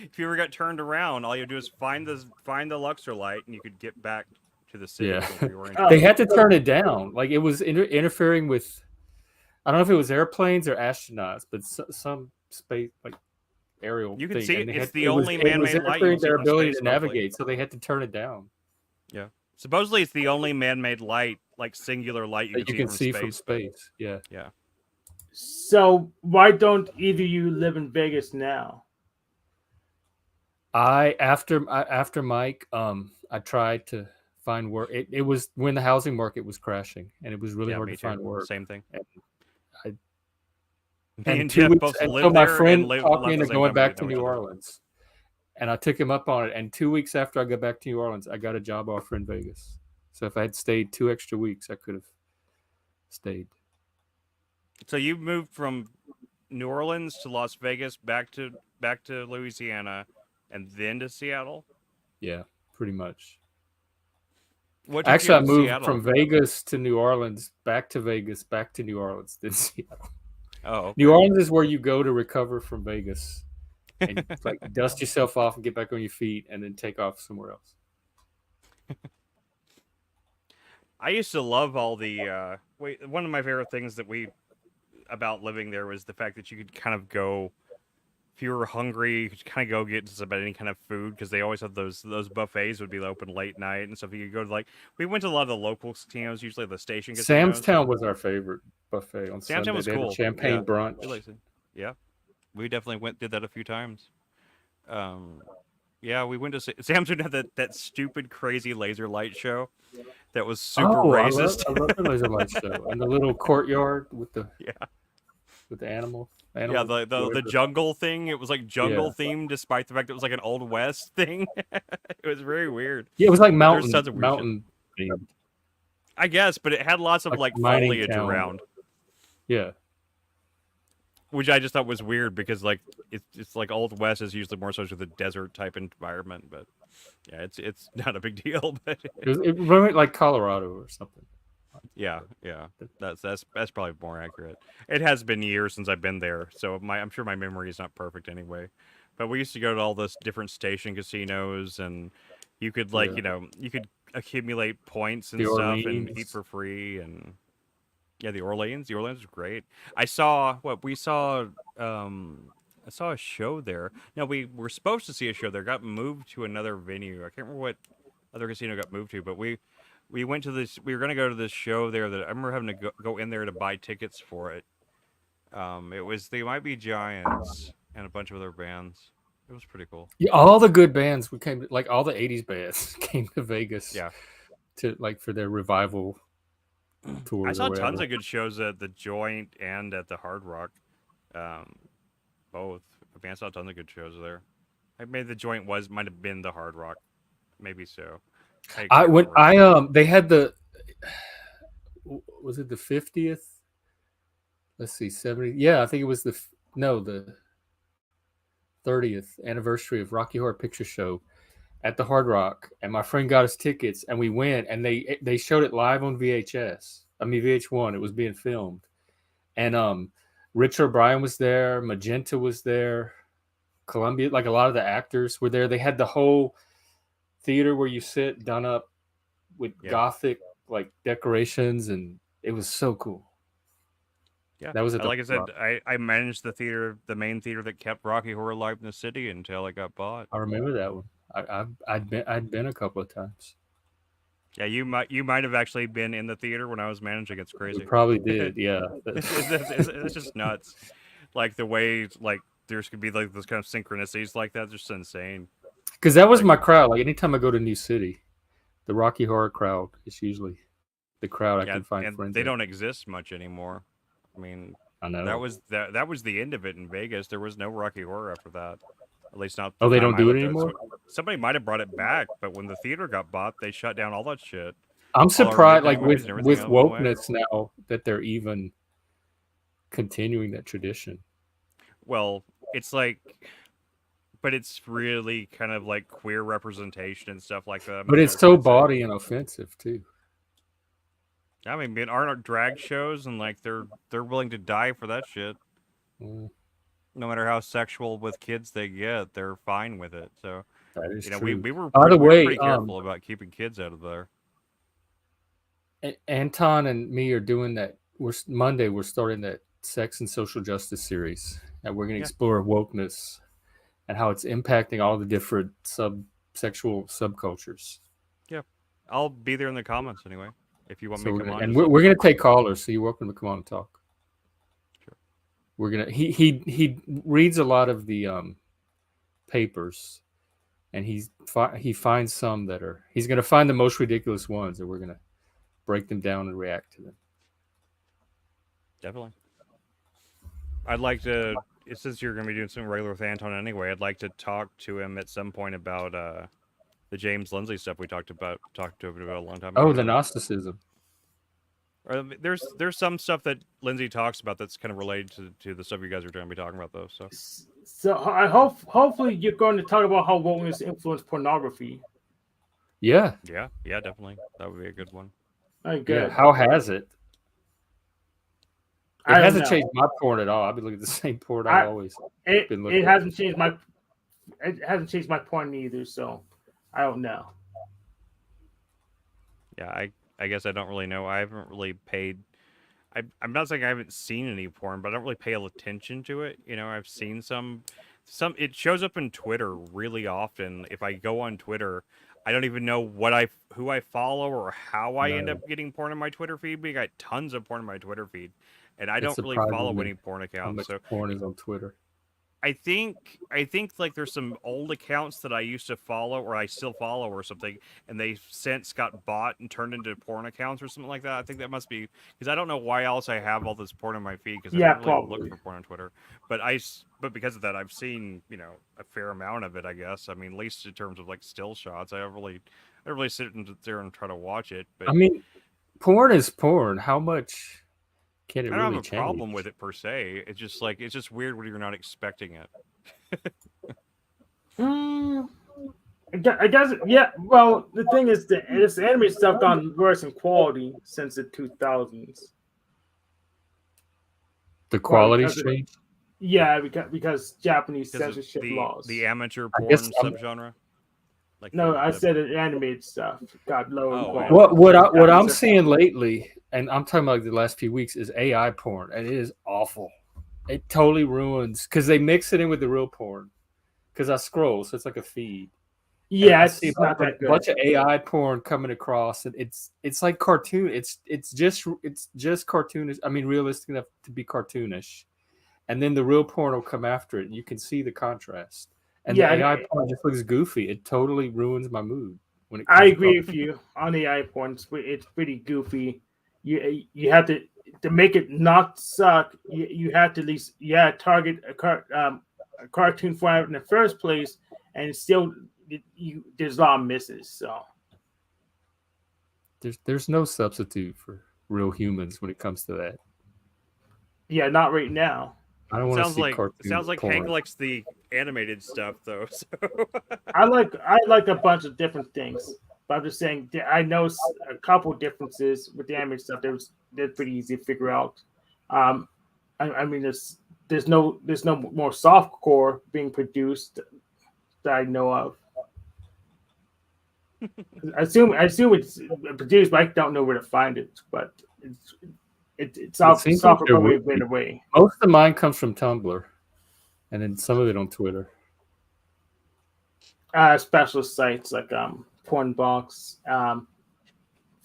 If you ever got turned around, all you do is find the Luxor light, and you could get back to the city. Yeah. where you were in. They had to turn it down. Like it was interfering with, I don't know if it was airplanes or astronauts, but some space like aerial. You can thing. see And it. they It's had- the it was- only it was man-made light you interfering can see their from ability space, to hopefully. navigate, so they had to turn it down. Yeah. Supposedly, it's the only man-made light, like singular light That you can see from space. Yeah. Yeah. So why don't either of you live in Vegas now? After Mike, I tried to find work. It was when the housing market was crashing, and it was really hard me to too. find work. Same thing. Me and Jeff 2 weeks both until lived my there friend and lived, talked left me the into same going time. We back to didn't know New each other. Orleans, and I took him up on it. And 2 weeks after I got back to New Orleans, I got a job offer in Vegas. So if I had stayed 2 extra weeks, I could have stayed. So you moved from New Orleans to Las Vegas, back to Louisiana, and then to Seattle. Yeah, pretty much. What took Actually, I you to moved Seattle? from Vegas to New Orleans, back to Vegas, back to New Orleans, then Seattle. Oh, okay. New Orleans is where you go to recover from Vegas and like dust yourself off and get back on your feet, and then take off somewhere else. I used to love all the. One of my favorite things about living there was the fact that you could kind of go. If you were hungry, you could kind of go get just about any kind of food, because they always have those buffets would be open late night and stuff. You could go to, like, we went to a lot of the local casinos, usually the station casinos. Sam's Town was our favorite buffet on Sam's Sunday. Town was They had a cool. champagne Yeah. brunch. Yeah, we definitely did that a few times. Yeah, we went to Sam's Town, had that stupid crazy laser light show that was super racist. I love the laser light show and the little courtyard with the Yeah. with the animal. Yeah, the whatever. jungle thing. It was like jungle themed, despite the fact that it was like an old west thing. It was very weird. Yeah, it was like There's tons of weird mountain themed. I guess, but it had lots of Like like mining foliage town. around, Yeah. which I just thought was weird, because like it's like old west is usually more so to the desert type environment. But yeah, it's not a big deal. But It reminded like Colorado or something. yeah, that's probably more accurate. It has been years since I've been there, so I'm sure my memory is not perfect anyway. But we used to go to all those different station casinos, and you could like Yeah. you could accumulate points and The stuff and Orleans. eat for free. And yeah, the Orleans was great. I saw I saw a show there. No, we were supposed to see a show there. Got moved to another venue. I can't remember what other casino got moved to, but we went to this. We were gonna go to this show there. That I remember having to go in there to buy tickets for it. It was They Might Be Giants and a bunch of other bands. It was pretty cool. Yeah, all the good bands like all the '80s bands came to Vegas. Yeah, to like for their revival tours. I saw or tons whatever. of good shows at the Joint and at the Hard Rock. Both. I mean, I saw tons of good shows there. Maybe the Joint might have been the Hard Rock. Maybe so. They had was it the 50th? Let's see, 70. Yeah, I think it was the 30th anniversary of Rocky Horror Picture Show at the Hard Rock, and my friend got us tickets, and we went, and they showed it live on VHS. I mean VH1. It was being filmed, and Rich O'Brien was there, Magenta was there, Columbia, like a lot of the actors were there. They had the whole theater where you sit done up with Gothic like decorations, and it was so cool. Yeah, that was like I said, I managed the main theater that kept Rocky Horror alive in the city until it got bought. I remember that one. I'd been a couple of times. Yeah, you might have actually been in the theater when I was managing. It's crazy. You probably did, yeah. It's just nuts. Like the way like there's could be like those kind of synchronicities like that. Just insane. Because that was my crowd. Like anytime I go to New City, the Rocky Horror crowd is usually the crowd I can find and friends. They don't exist much anymore. I mean, I know that was the end of it in Vegas. There was no Rocky Horror after that. At least not. Oh, they don't do it anymore? Somebody might have brought it back, but when the theater got bought, they shut down all that shit. I'm surprised, like with wokeness now, that they're even continuing that tradition. Well, it's like, but it's really kind of like queer representation and stuff like that. But it's so bawdy and offensive too. I mean, aren't drag shows, and like they're willing to die for that shit. No matter how sexual with kids they get, they're fine with it. So that is true. We were By the way, pretty careful about keeping kids out of there. Anton and me are doing that. Monday we're starting that sex and social justice series, and we're going to explore wokeness and how it's impacting all the different sexual subcultures. Yeah, I'll be there in the comments anyway. If you want me to come on, and we're going to take callers, so you're welcome to come on and talk. Sure. We're gonna. He reads a lot of the papers, and he finds some that are. He's going to find the most ridiculous ones, and we're going to break them down and react to them. Definitely. I'd like to. Since you're going to be doing something regular with Anton anyway, I'd like to talk to him at some point about the James Lindsay stuff we talked to him about a long time ago. Oh, the Gnosticism. Or there's some stuff that Lindsay talks about that's kind of related to the stuff you guys are going to be talking about, though. So I hopefully you're going to talk about how wokeness influenced pornography. Yeah. Yeah, definitely. That would be a good one. Good. Yeah. How has it? It I don't hasn't know. changed my porn at all. I've been looking at the same porn I've always been looking It at. hasn't changed my porn either. So I don't know. Yeah, I guess I don't really know. I haven't really paid. I'm not saying I haven't seen any porn, but I don't really pay attention to it. You know, I've seen some. It shows up in Twitter really often. If I go on Twitter, I don't even know who I follow or how I end up getting porn in my Twitter feed. But I got tons of porn in my Twitter feed, and I don't really follow any porn How accounts. much So porn is on Twitter? I think like there's some old accounts that I used to follow or I still follow or something, and they since got bought and turned into porn accounts or something like that. I think that must be because I don't know why else I have all this porn on my feed because I don't really probably. look for porn on Twitter. But because of that, I've seen a fair amount of it. I guess I mean at least in terms of like still shots. I don't really sit there and try to watch it. But I mean, porn is porn. How much can it I don't really have a change? problem with it per se. It's just weird when you're not expecting it. I guess, yeah. Well, the thing is, this anime stuff gone worse in quality since the 2000s. The quality's because changed. Yeah, because Japanese Because of censorship laws. the amateur I porn guess subgenre. Like No, the- I the- said the animated stuff got lower. in Oh, quality. What I'm seeing lately, and I'm talking about the last few weeks, is AI porn, and it is awful. It totally ruins because they mix it in with the real porn. Because I scroll, so it's like a feed. Yeah, I it's see not a that good. bunch of AI porn coming across, and it's like cartoon. It's just cartoonish. I mean, realistic enough to be cartoonish, and then the real porn will come after it, and you can see the contrast. And Yeah, the AI porn just looks goofy. It totally ruins my mood when it. I comes agree across. with you on the AI porn. It's pretty goofy. You have to make it not suck. You have to at least target a cartoon format in the first place, and still there's a lot of misses. So There's no substitute for real humans when it comes to that. yeah, not right now. I don't want to see it cartoon sounds like porn. Hank likes the animated stuff though. So I like a bunch of different things, but I'm just saying I know a couple differences with the animated stuff. They're pretty easy to figure out. I mean, there's no more softcore being produced that I know of. I assume it's produced, but I don't know where to find it. But it's software seems like there probably would be. been away. Most of mine comes from Tumblr, and then some of it on Twitter. Specialist sites like Pornbox,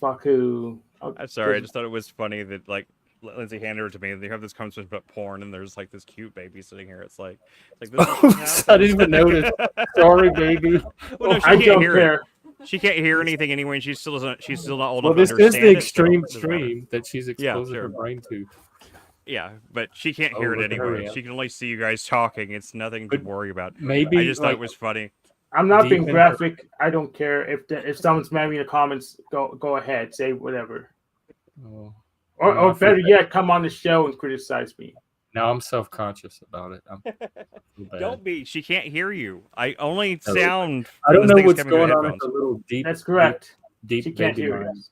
Faku. I'm sorry, I just thought it was funny that like Lindsay handed it to me and they have this conversation about porn and there's like this cute baby sitting here. It's like this is what Oops, I didn't even notice. Sorry, baby. Well, no, she I can't don't hear care. it. She can't hear anything anyway, and she's still not old Well, enough to this is understand the it, so extreme it doesn't matter. stream that she's exposing her brain to. Yeah, but she can't Oh, hear it look at her anyway. react. She can only see you guys talking. It's nothing to But worry about. Maybe I just thought like, it was funny. I'm not Deep being in- graphic. I don't care if someone's mad at me in the comments. Go ahead, say whatever. oh, Or, No, or I feel better bad. yet, come on the show and criticize me. now I'm self-conscious about it. I feel bad. Don't be. She can't hear you. I only No. sound. I don't from know things what's coming through going on with headphones. the little deep. That's correct. Deep She can't baby hear mind. us.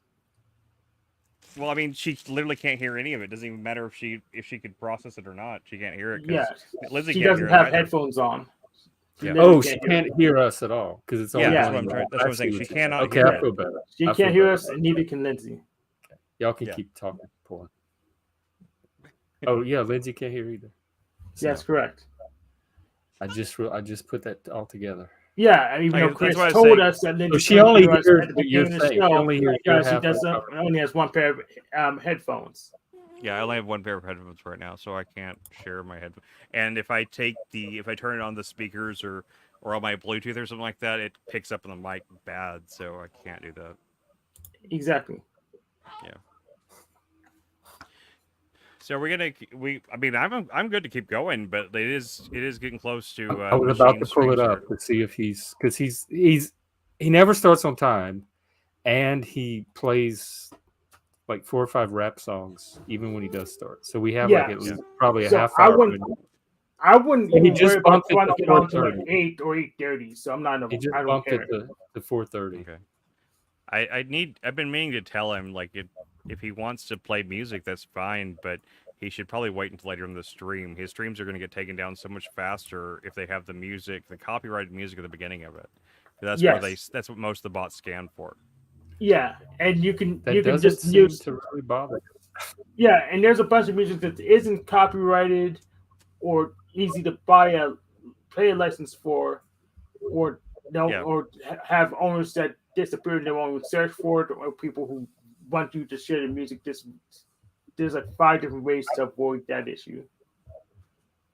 Well, I mean, she literally can't hear any of it. Doesn't even matter if she could process it or not. She can't hear it. 'Cause Yeah, Lindsay she can't doesn't hear it have either. headphones on. Yeah. literally Oh, she can't hear us at all because it's all Yeah, that's going what I'm on. trying- that's what I'm saying. She cannot Okay, hear I it. feel better. She I can't feel hear better. us, and neither can Lindsay. Y'all can Yeah. keep talking porn. Oh yeah, Lindsay can't hear either. So, Yes, correct. I just put that all together. Yeah, even Okay, though that's Chris why I told say- us that Lindsay So she couldn't only hear us hears at the what you're beginning of the saying. She show only hears your because she half of the only has one pair of headphones. Yeah, I only have one pair of headphones right now, so I can't share my headphones. And if I turn it on the speakers or on my Bluetooth or something like that, it picks up on the mic bad, so I can't do that. Exactly. So we're gonna I mean, I'm good to keep going, but it is getting close to. I was about to machine pull it streams up here. to see if because he never starts on time, and he plays like 4 or 5 rap songs even when he does start. So we have like Yeah. at least probably a So half I hour. wouldn't So he even just worry about bumped it trying to to get on to like 4:30. 8 or 8:30. So I'm not. He just I don't bumped care. it to 4:30. Okay. I've been meaning to tell him like if he wants to play music, that's fine, but he should probably wait until later in the stream. His streams are going to get taken down so much faster if they have the copyrighted music at the beginning of it. That's where Yes. that's what most of the bots scan for. Yeah, and you can That doesn't just seem use to really bother. yeah, and there's a bunch of music that isn't copyrighted or easy to buy a play a license for, or Yeah. have owners that disappear and they won't search for it, or people who want you to share the music. There's like 5 different ways to avoid that issue.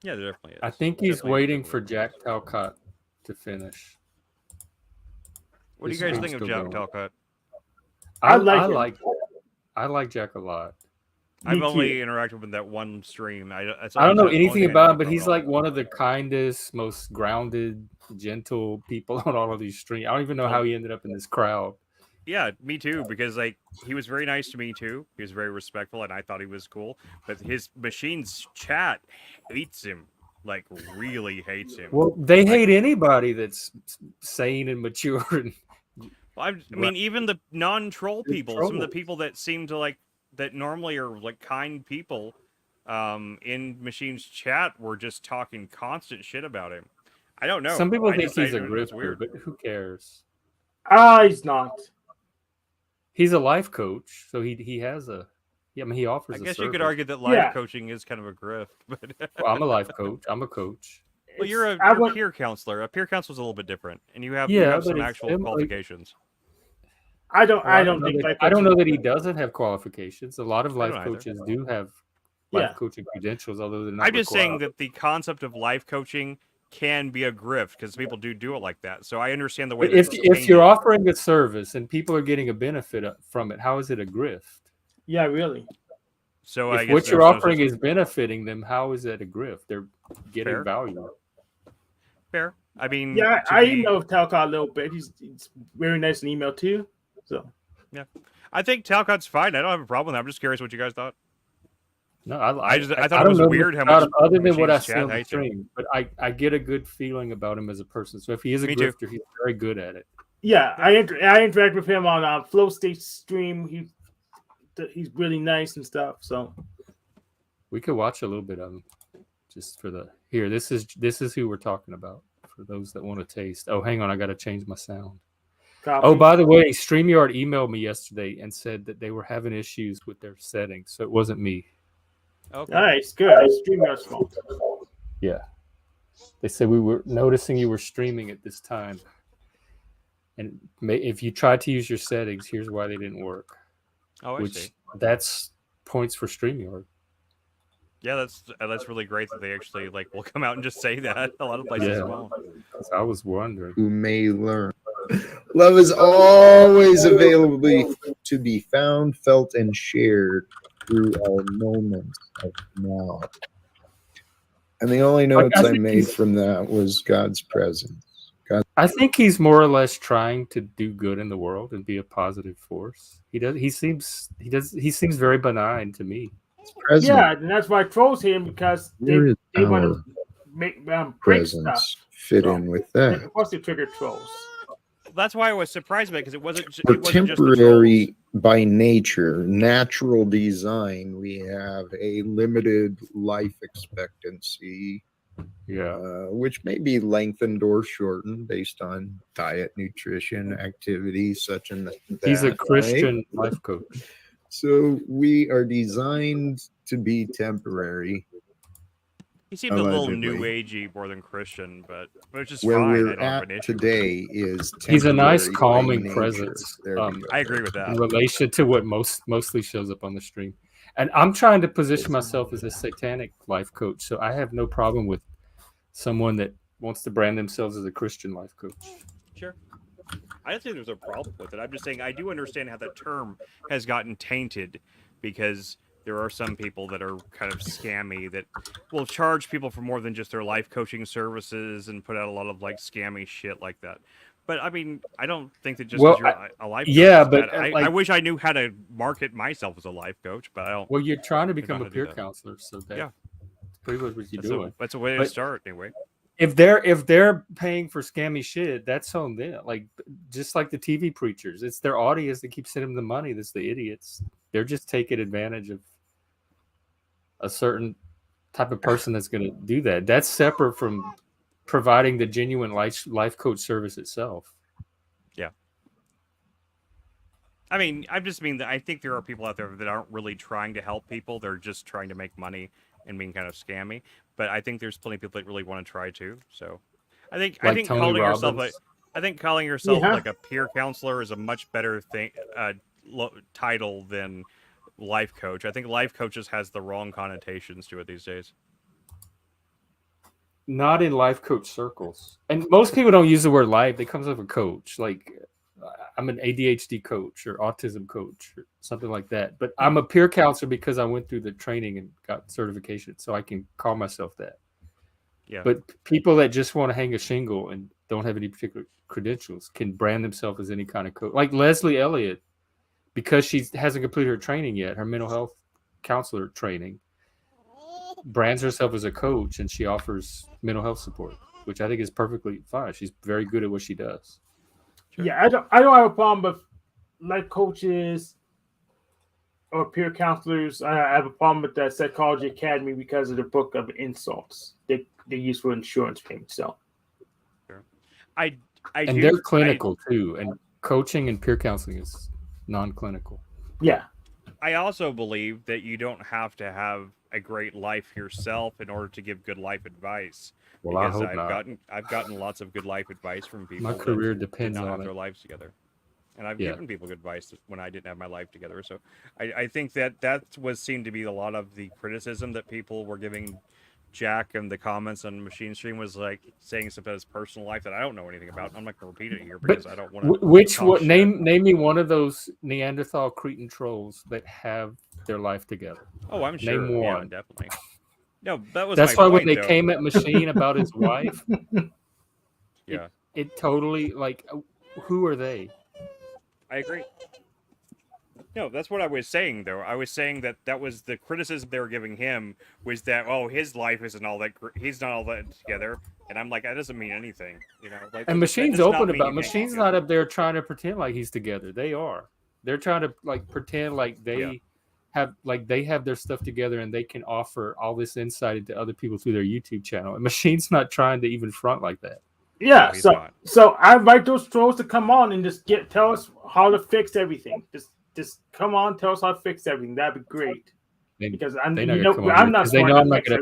Yeah, there definitely is. I think he's Definitely waiting different for ways. Jack Talcott to finish. What do This you guys stream's think of still Jack going. Talcott? I like him. I like Jack a lot. I've Me only too. interacted with that one stream. I don't know anything about about him, but he's like one of the kindest, most grounded, gentle people on all of these streams. I don't even know how he ended up in this crowd. Yeah, me too. Because like he was very nice to me too. He was very respectful, and I thought he was cool. But his machine's chat hates him, like really hates him. Well, they hate anybody that's sane and mature. And I mean, even the non-troll They're people, some of the trolls. people that seem to like that normally are like kind people, in Machine's chat were just talking constant shit about him. I don't know. some people I think just- he's I- a it's grifter, but who cares? He's not. He's a life coach, so he has a. Yeah, I mean, he offers. I a guess you could service. argue that life Yeah. coaching is kind of a grift, but Well, I'm a life coach. I'm a coach. well, you're a I wouldn't- peer counselor. A peer counselor is a little bit different, and you have Yeah, some but it's actual them, like- qualifications. I don't know think that- life I don't know coaching- that he doesn't have qualifications. A lot of I life don't either. coaches do have life Yeah. coaching credentials, although they're not. I'm just saying required. that the concept of life coaching can be a grift because people do it like that. So I understand the way. But that if it's you're painted. offering a service and people are getting a benefit from it, how is it a grift? Yeah, really. So I If guess what you're there's no offering such- is benefiting them, how is that a grift? They're getting Fair. value. fair. I mean, Yeah, to I me- know Talcott a little bit. He's very nice in email too. So I think Talcott's fine. I don't have a problem with that. I'm just curious what you guys thought. No, I thought it don't was know weird much how about much him other than what I Machine's see chat on the hates him. stream, but I get a good feeling about him as a person. So if he is a Me too. grifter, he's very good at it. yeah, I interact with him on Flow State stream. He's really nice and stuff. So We could watch a little bit of him, just for the here. This is who we're talking about for those that want to taste. Oh, hang on, I got to change my sound. copy. Oh, by the way, StreamYard emailed me yesterday and said that they were having issues with their settings, so it wasn't me. Okay. all right, it's good. It's StreamYard's fault. Yeah, they said we were noticing you were streaming at this time, and if you tried to use your settings, here's why they didn't work. Oh, I which see. that's points for StreamYard. Yeah, that's really great that they actually like will come out and just say that. A lot of places Yeah. won't. So I was wondering. Who may learn. Love is always available to be found, felt, and shared through our moments of now. And the only notes I think made he's- from that was God's presence. I think he's more or less trying to do good in the world and be a positive force. He seems very benign to me. Presence. Yeah, and that's why trolls hate him because Where is they want our to make break presence stuff. fit So, in with And that? of course, they trigger trolls. That's why I was surprised by it because it wasn't. We're It wasn't just the temporary by nature, natural design. We have a limited life expectancy, Yeah. which may be lengthened or shortened based on diet, nutrition, activity, such and that. He's a right? Christian life coach. So we are designed to be temporary. He seemed a little Allegedly. new agey more than Christian, but it's just Where fine. I we're don't have at an issue. today is He's a nice, temporary by calming nature. presence. There we go. I agree with that. In relation to what mostly shows up on the stream. And I'm trying to position myself as a satanic life coach, so I have no problem with someone that wants to brand themselves as a Christian life coach. Sure. I don't think there's a problem with it. I'm just saying I do understand how that term has gotten tainted because there are some people that are kind of scammy that will charge people for more than just their life coaching services and put out a lot of like scammy shit like that. But I mean, I don't think that just Well, because you're a life coach yeah, is but, bad. I like- wish I knew how to market myself as a life coach, but I don't. Well, you're trying to know become how a to do peer that. counselor, so that's Yeah. pretty much what you're doing. That's a way to But- start anyway. If they're paying for scammy shit, that's on them. Like just like the TV preachers, it's their audience that keeps sending them the money. That's the idiots. They're just taking advantage of a certain type of person that's going to do that. That's separate from providing the genuine life coach service itself. I mean, I just mean that I think there are people out there that aren't really trying to help people. They're just trying to make money and being kind of scammy. But I think there's plenty of people that really want to try too. So I think Like Tony calling yourself Robbins. Yeah. like a peer counselor is a much better thing title than life coach. I think life coaches has the wrong connotations to it these days. Not in life coach circles, and most people don't use the word life. They comes up with coach. Like I'm an ADHD coach or autism coach or something like that. But I'm a peer counselor because I went through the training and got certification, so I can call myself that. Yeah. But people that just want to hang a shingle and don't have any particular credentials can brand themselves as any kind of coach. Like Leslie Elliott, because she hasn't completed her training yet, her mental health counselor training, brands herself as a coach, and she offers mental health support, which I think is perfectly fine. She's very good at what she does. Sure. Yeah, I don't have a problem with life coaches or peer counselors. I have a problem with the Psychology Academy because of the book of insults they use for insurance payments. So I And do, they're clinical too. And coaching and peer counseling is non-clinical. yeah, I also believe that you don't have to have a great life yourself in order to give good life advice. Well, I Because hope not. I've gotten lots of good life advice from people. My that career did depends not have on their it. lives together, and I've Yeah. given people good advice when I didn't have my life together. So I think that was seemed to be a lot of the criticism that people were giving Jack and the comments on Machine Stream was like saying something about his personal life that I don't know anything about. I'm not going to repeat it here because I don't want to. Which talk what shit. name me one of those Neanderthal Cretan trolls that have their life together. Oh, I'm sure. Name Yeah, one. definitely. No, that was. That's my why when point, they though. came at Machine about his wife, Yeah, it totally like who are they? I agree. No, that's what I was saying, though. I was saying that was the criticism they were giving him was that, oh, his life isn't all that, he's not all that together. And I'm like, that doesn't mean anything, you know? Like, And that Machine's does not open mean about you can't Machine's be not together. up there trying to pretend like he's together. They are. They're trying to like pretend like they have their stuff together and they can offer all this insight into other people through their YouTube channel. And Machine's not trying to even front like that. yeah. No, he's So not. so I invite those trolls to come on and just tell us how to fix everything. Just come on, tell us how to fix everything. That'd be great. They- Because I'm they're not you gonna know come on I'm here not 'cause they smart know to I'm not fix gonna-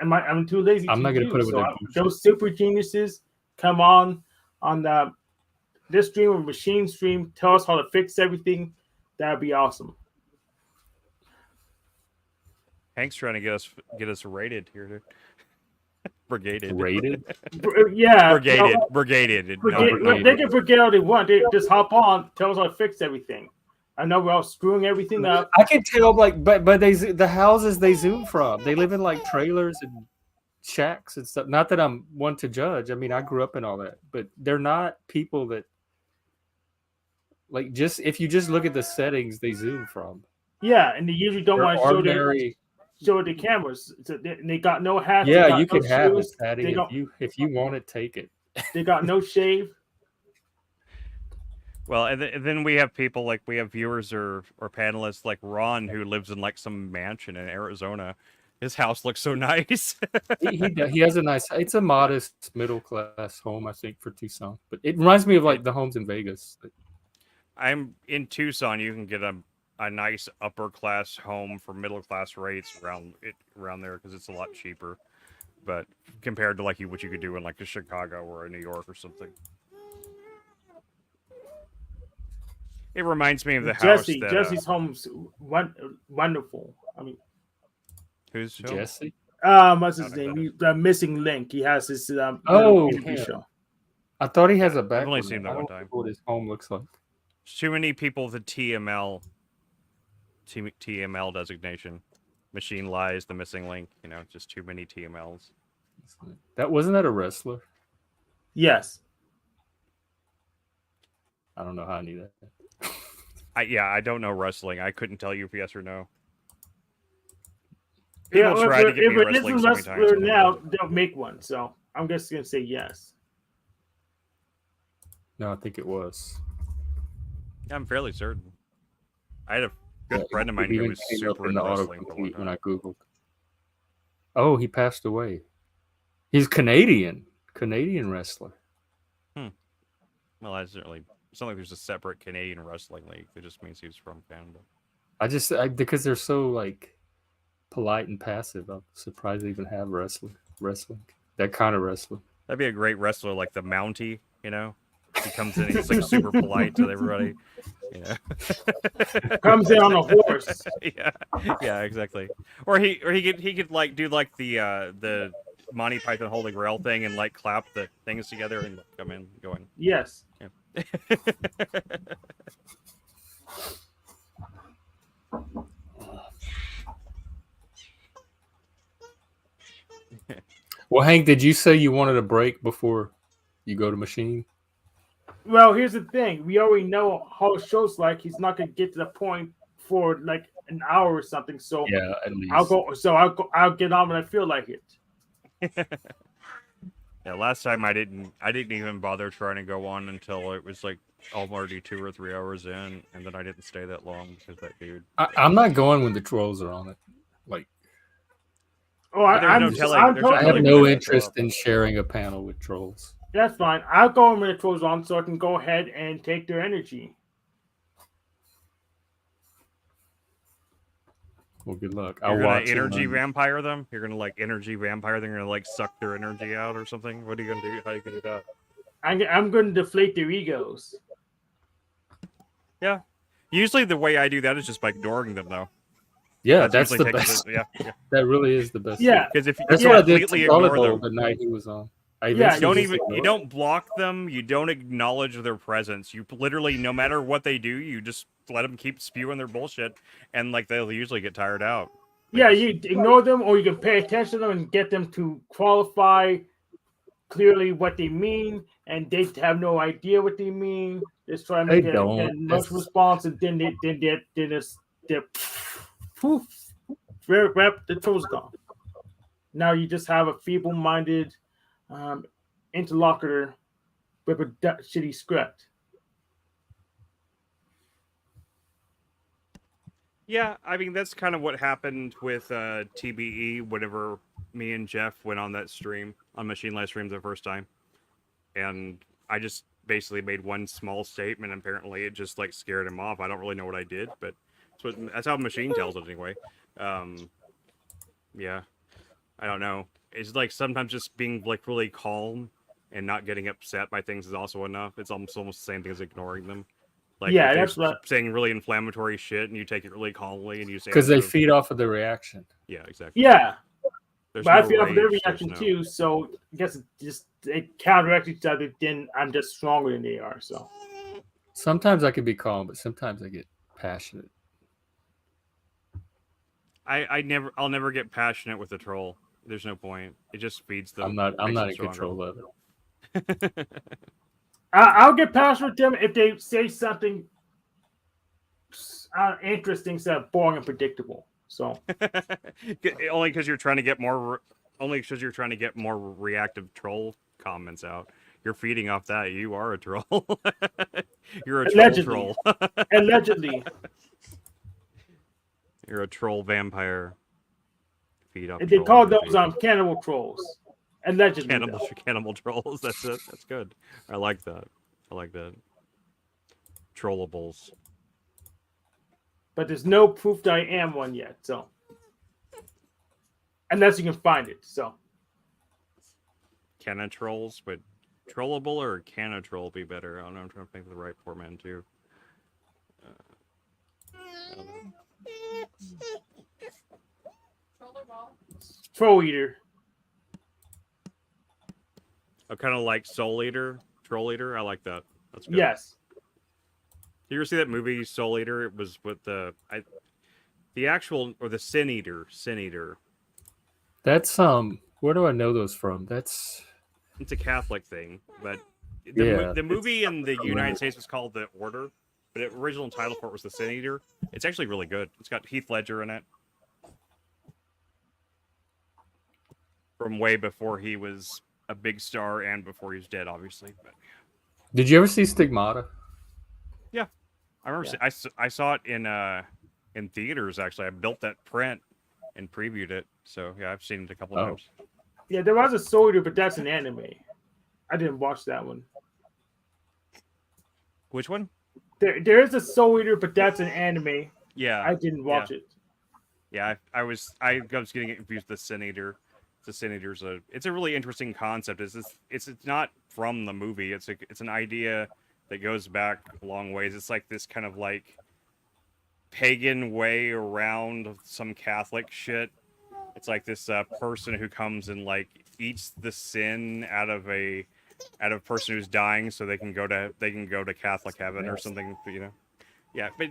everything. I'm too lazy. I'm to not gonna do, put up with so that bullshit. those super geniuses come on this stream or Machine Stream. Tell us how to fix everything. That'd be awesome. Hank's trying to get us rated here, dude. Brigaded. Rated. Yeah, Brigaded. no, Brigaded. They Brigaded. can forget all they want. They just hop on, tell us how to fix everything. I know we're all screwing everything up. I can tell, like, but the houses they zoom from, they live in like trailers and shacks and stuff. Not that I'm one to judge. I mean, I grew up in all that, but they're not people that like just if you just look at the settings they zoom from. Yeah, and they usually don't They're want to ordinary. show the cameras. So they got no hats. they Yeah, got you no can have it, shoes, Patty. They, If don't, you want it, take it. they got no shave. Well, and then we have people like we have viewers or panelists like Ron who lives in like some mansion in Arizona. His house looks so nice. He has a nice. It's a modest middle class home, I think, for Tucson. But it reminds me of like the homes in Vegas. I'm in Tucson. You can get a nice upper class home for middle class rates around there because it's a lot cheaper. But compared to like what you could do in like a Chicago or a New York or something. It reminds me of the house that Jesse's home's wonderful. I mean, who's Jesse. what's his I don't know name? The missing link. He has his Oh, interview yeah. show. I thought he has a back. I've only one. seen that I one don't time. know what his home looks like. too many people with a TML TML designation. Machine lies, the missing link. You know, just too many TMLs. That wasn't that a wrestler? Yes. I don't know how I knew that. I don't know wrestling. I couldn't tell you if yes or no. Yeah, People tried to get me if it wrestling is so a many times. wrestler I never now, did. they'll make one. So I'm just gonna say yes. No, I think it was. I'm fairly certain. I had a good Yeah, friend of it mine who even was came up super in into the wrestling for a long autocomplete when time. I googled. Oh, he passed away. He's Canadian wrestler. Well, I certainly. It's not like there's a separate Canadian wrestling league. It just means he's from Canada. Because they're so like polite and passive. I'm surprised they even have wrestling. That kind of wrestling. That'd be a great wrestler, like the Mountie. You know, he comes in and he's like super polite to everybody. You know, Comes in on a horse. yeah, exactly. Or he could like do like the Monty Python Holy Grail thing and like clap the things together and come in going. Yes. Yeah. Well, Hank, did you say you wanted a break before you go to Machine? Well, here's the thing. We already know how a show's like. He's not gonna get to the point for like an hour or something. So Yeah, at least. I'll get on when I feel like it. Yeah, last time I didn't even bother trying to go on until it was like already 2 or 3 hours in, and then I didn't stay that long because that dude. I'm not going when the trolls are on it. Like, Oh, But there's no telling- there's no I have telling no when it's interest up. in sharing a panel with trolls. That's fine. I'll go when it throws on so I can go ahead and take their energy. Well, good luck. You're I'll gonna watch energy them. vampire them. You're gonna like energy vampire them. You're gonna like suck their energy out or something. What are you gonna do? How are you gonna do that? I'm going to deflate their egos. Yeah. Usually the way I do that is just by ignoring them, though. Yeah, that's usually the takes best. yeah. That really is the best. Yeah. Because if That's you what I did to completely ignore volleyball them, the night he was on. I Yeah, eventually you just ignored don't block them. You don't acknowledge their presence. You literally, no matter what they do, you just let them keep spewing their bullshit, and like they'll usually get tired out. Yeah, you ignore them or you can pay attention to them and get them to qualify clearly what they mean, and they have no idea what they mean. Just try to make They a don't. much response, and then poof, very rep, the troll's gone. Now you just have a feeble-minded interlocutor with a shitty script. Yeah, I mean that's kind of what happened with TBE. Whenever me and Jeff went on that stream on Machine Live Stream the first time, and I just basically made one small statement. And apparently, it just like scared him off. I don't really know what I did, but that's how Machine tells it anyway. Yeah, I don't know. It's like sometimes just being like really calm and not getting upset by things is also enough. It's almost the same thing as ignoring them. Like Yeah, if that's they're what- saying really inflammatory shit and you take it really calmly and you say because they sort of- feed off of the reaction. Yeah, exactly. Yeah, There's but I no feel for their rage, there's reaction no- too. So I guess it just they counteract each other. Then I'm just stronger than they are. So Sometimes I can be calm, but sometimes I get passionate. I'll never get passionate with a troll. There's no point. It just feeds them. I'm makes not them in control of it. stronger. I'll get past with them if they say something interesting instead of boring and predictable. So Only because you're trying to get more. Only because you're trying to get more reactive troll comments out. You're feeding off that. You are a troll. You're a Allegedly. troll. allegedly, You're a troll vampire. Feed off. they troll call energy. those cannibal trolls. Allegedly, Cannibal trolls. That's it. That's good. I like that. I like that. Trollables. but there's no proof that I am one yet. So unless you can find it. So Canna trolls, but trollable or canna troll be better? I don't know. I'm trying to think of the right portmanteau. I don't know. troll eater. I kind of like Soul Eater, Troll Eater. I like that. That's good. Yes. Did you ever see that movie Soul Eater? It was with the The actual or the Sin Eater. Sin Eater. That's where do I know those from? That's It's a Catholic thing, but Yeah, the movie in the familiar. United States was called The Order, but the original title for it was The Sin Eater. It's actually really good. It's got Heath Ledger in it from way before he was a big star and before he was dead, obviously. But Did you ever see Stigmata? I remember I saw it in theaters. Actually, I built that print and previewed it. So yeah, I've seen it a couple of Oh. times. Yeah, there was a Soul Eater, but that's an anime. I didn't watch that one. Which one? There is a Soul Eater, but that's an anime. Yeah, I didn't watch it. yeah. I was getting it confused with the Sin Eater. The Sin Eater's it's a really interesting concept. It's not from the movie. It's an idea that goes back a long ways. It's like this kind of like pagan way around some Catholic shit. It's like this person who comes and like eats the sin out of a person who's dying, so they can go to Catholic heaven or something. You know, yeah. But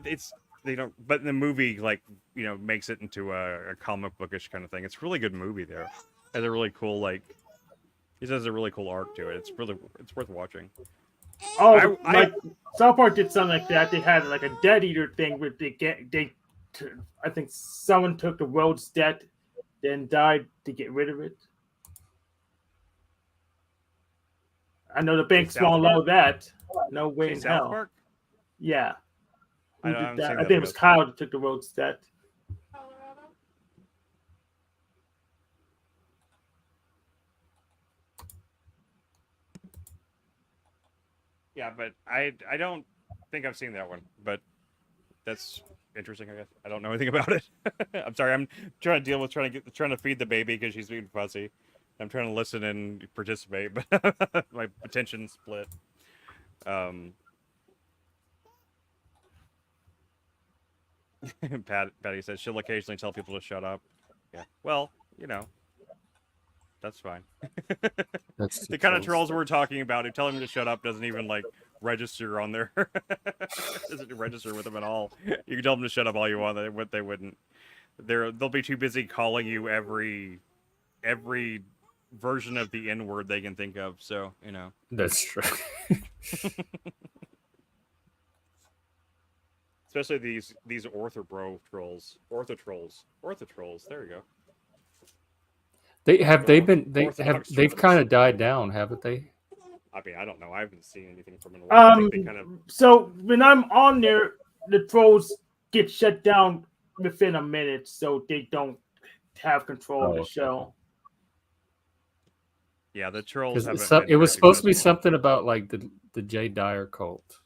they don't. But in the movie, like makes it into a comic bookish kind of thing. It's a really good movie though. It has a really cool like. It has a really cool arc to it. It's worth watching. Oh, like South Park did something like that. They had like a Dead Eater thing where I think someone took the world's debt, then died to get rid of it. I know the banks South won't Park? allow that. No way in South hell. Park? Yeah. Who I did haven't that? seen I that think it was yet. Kyle that took the world's debt. Yeah, but I don't think I've seen that one. But that's interesting. I guess I don't know anything about it. I'm sorry. I'm trying to deal with trying to feed the baby because she's being fussy. I'm trying to listen and participate, but my attention split. Patty says she'll occasionally tell people to shut up. Yeah. Well, that's fine. That's The kind of trolls we're talking about who tell him to shut up doesn't even like register on their doesn't register with them at all. You can tell them to shut up all you want, they wouldn't. They'll be too busy calling you every version of the N word they can think of. So That's true. especially these orthobro trolls, orthotrolls. There you go. They've kind of died down, haven't they? I mean, I don't know. I haven't seen anything from it in a while. I think they kind of. So when I'm on there, the trolls get shut down within a minute, so they don't have control of the show. Yeah, the trolls haven't. It was supposed to be something about like the Jay Dyer cult.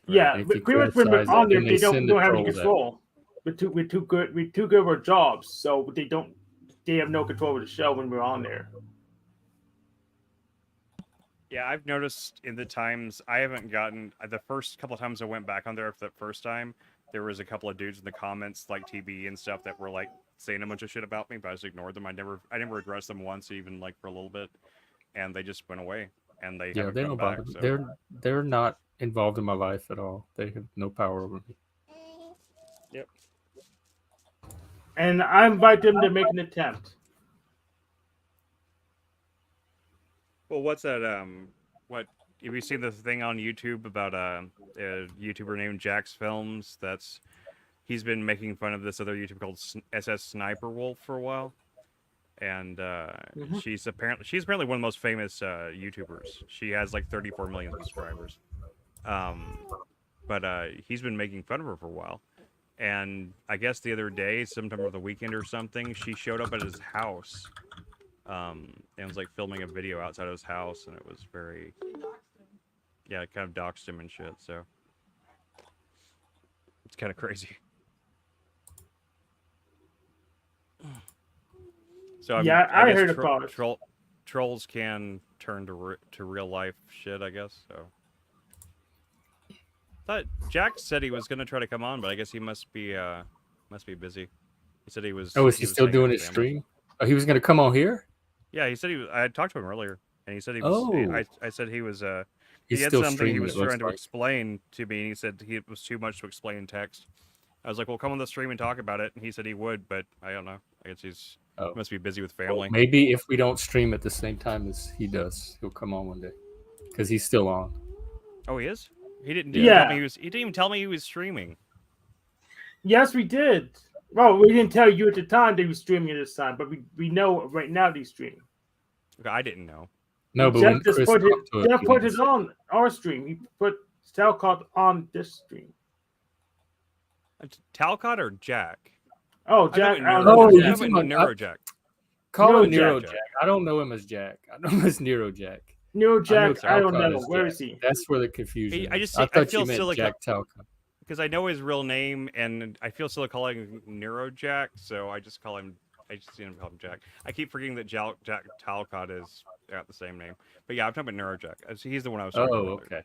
Yeah, If but you pretty much when we're criticize it, on there, then they send don't the have any trolls at control. We're too good of our jobs, so they have no control of the show when we're on there. Yeah, I've noticed in the times I haven't gotten the first couple of times I went back on there for the first time, there was a couple of dudes in the comments like TB and stuff that were like saying a bunch of shit about me, but I just ignored them. I never addressed them once, even like for a little bit, and they just went away. And they Yeah, haven't they come don't back. bother me. So. They're not involved in my life at all. They have no power over me. Yep. And I invite them to make an attempt. Well, what's that? What have you seen the thing on YouTube about a YouTuber named Jax Films? He's been making fun of this other YouTuber called SS Sniper Wolf for a while, and she's apparently one of the most famous YouTubers. She has like 34 million subscribers, but he's been making fun of her for a while. And I guess the other day, sometime over the weekend or something, she showed up at his house. And was like filming a video outside of his house, and it was very, yeah, it kind of doxed him and shit. So it's kind of crazy. So Yeah, I guess heard about it. Trolls can turn to real life shit, I guess. So thought Jack said he was gonna try to come on, but I guess he must be busy. He said he was. Oh, is he still doing his stream? Oh, he was going to come on here? Yeah, he said he was. I had talked to him earlier, and he said he was. Oh. I said he was. He's He had still something he streaming, was it looks trying to like. explain to me, and he said it was too much to explain in text. I was like, "Well, come on the stream and talk about it." And he said he would, but I don't know. I guess he's must be busy with family. Maybe if we don't stream at the same time as he does, he'll come on one day because he's still on. Oh, he is. He didn't. Yeah. Tell me he was. He didn't even tell me he was streaming. Yes, we did. Well, we didn't tell you at the time that he was streaming at this time, but we know right now that he's streaming. Okay, I didn't know. No, but Jeff when just Chris put talked to it. Jeff he put was- it on our stream. He put Talcott on this stream. Talcott or Jack? Oh, I Jack. know I it don't know. Oh, Neuro, you're I talking know about- Neurojack. Call him Nero Nero Jack. Jack. I don't know him as Jack. I know him as Nero Jack. Nero Jack. I don't Talcott know. is Where Jack. is he? That's where the confusion. I is. just- I I thought feel you meant silly Jack Talcott. Because I know his real name, and I feel silly calling him Neurojack, so I just call him. I just call him Jack. I keep forgetting that Jack Talcott is got the same name. But yeah, I'm talking about Neurojack. He's the one I was talking Oh, about. okay.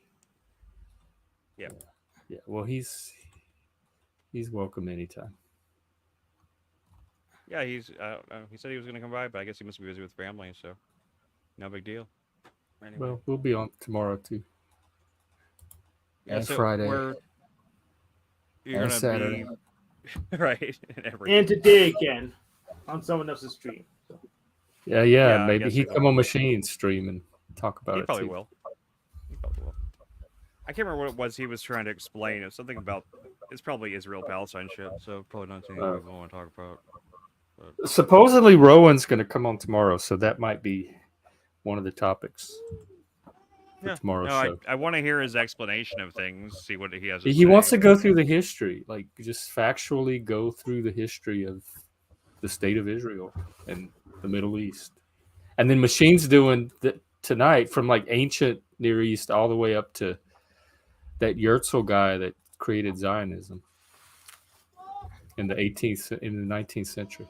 Yeah. Yeah. Well, he's welcome anytime. Yeah, he said he was going to come by, but I guess he must be busy with family, so no big deal. Anyway. Well, we'll be on tomorrow too. Yeah, and so Friday. You're And gonna Saturday. be right. And today again on someone else's stream. So. Yeah. Yeah, I Maybe guess he'd so. come on Machine stream and talk about He it probably too. will. He probably will. I can't remember what it was he was trying to explain. It was something about it's probably Israel Palestine shit, so probably not something we want to talk about. Supposedly Rowan's going to come on tomorrow, so that might be one of the topics for Yeah. tomorrow's No, show. I want to hear his explanation of things. See what he has. He wants to go through the history, like just factually go through the history of the state of Israel and the Middle East. And then Machine's doing tonight from like ancient Near East all the way up to that Herzl guy that created Zionism in the 19th century.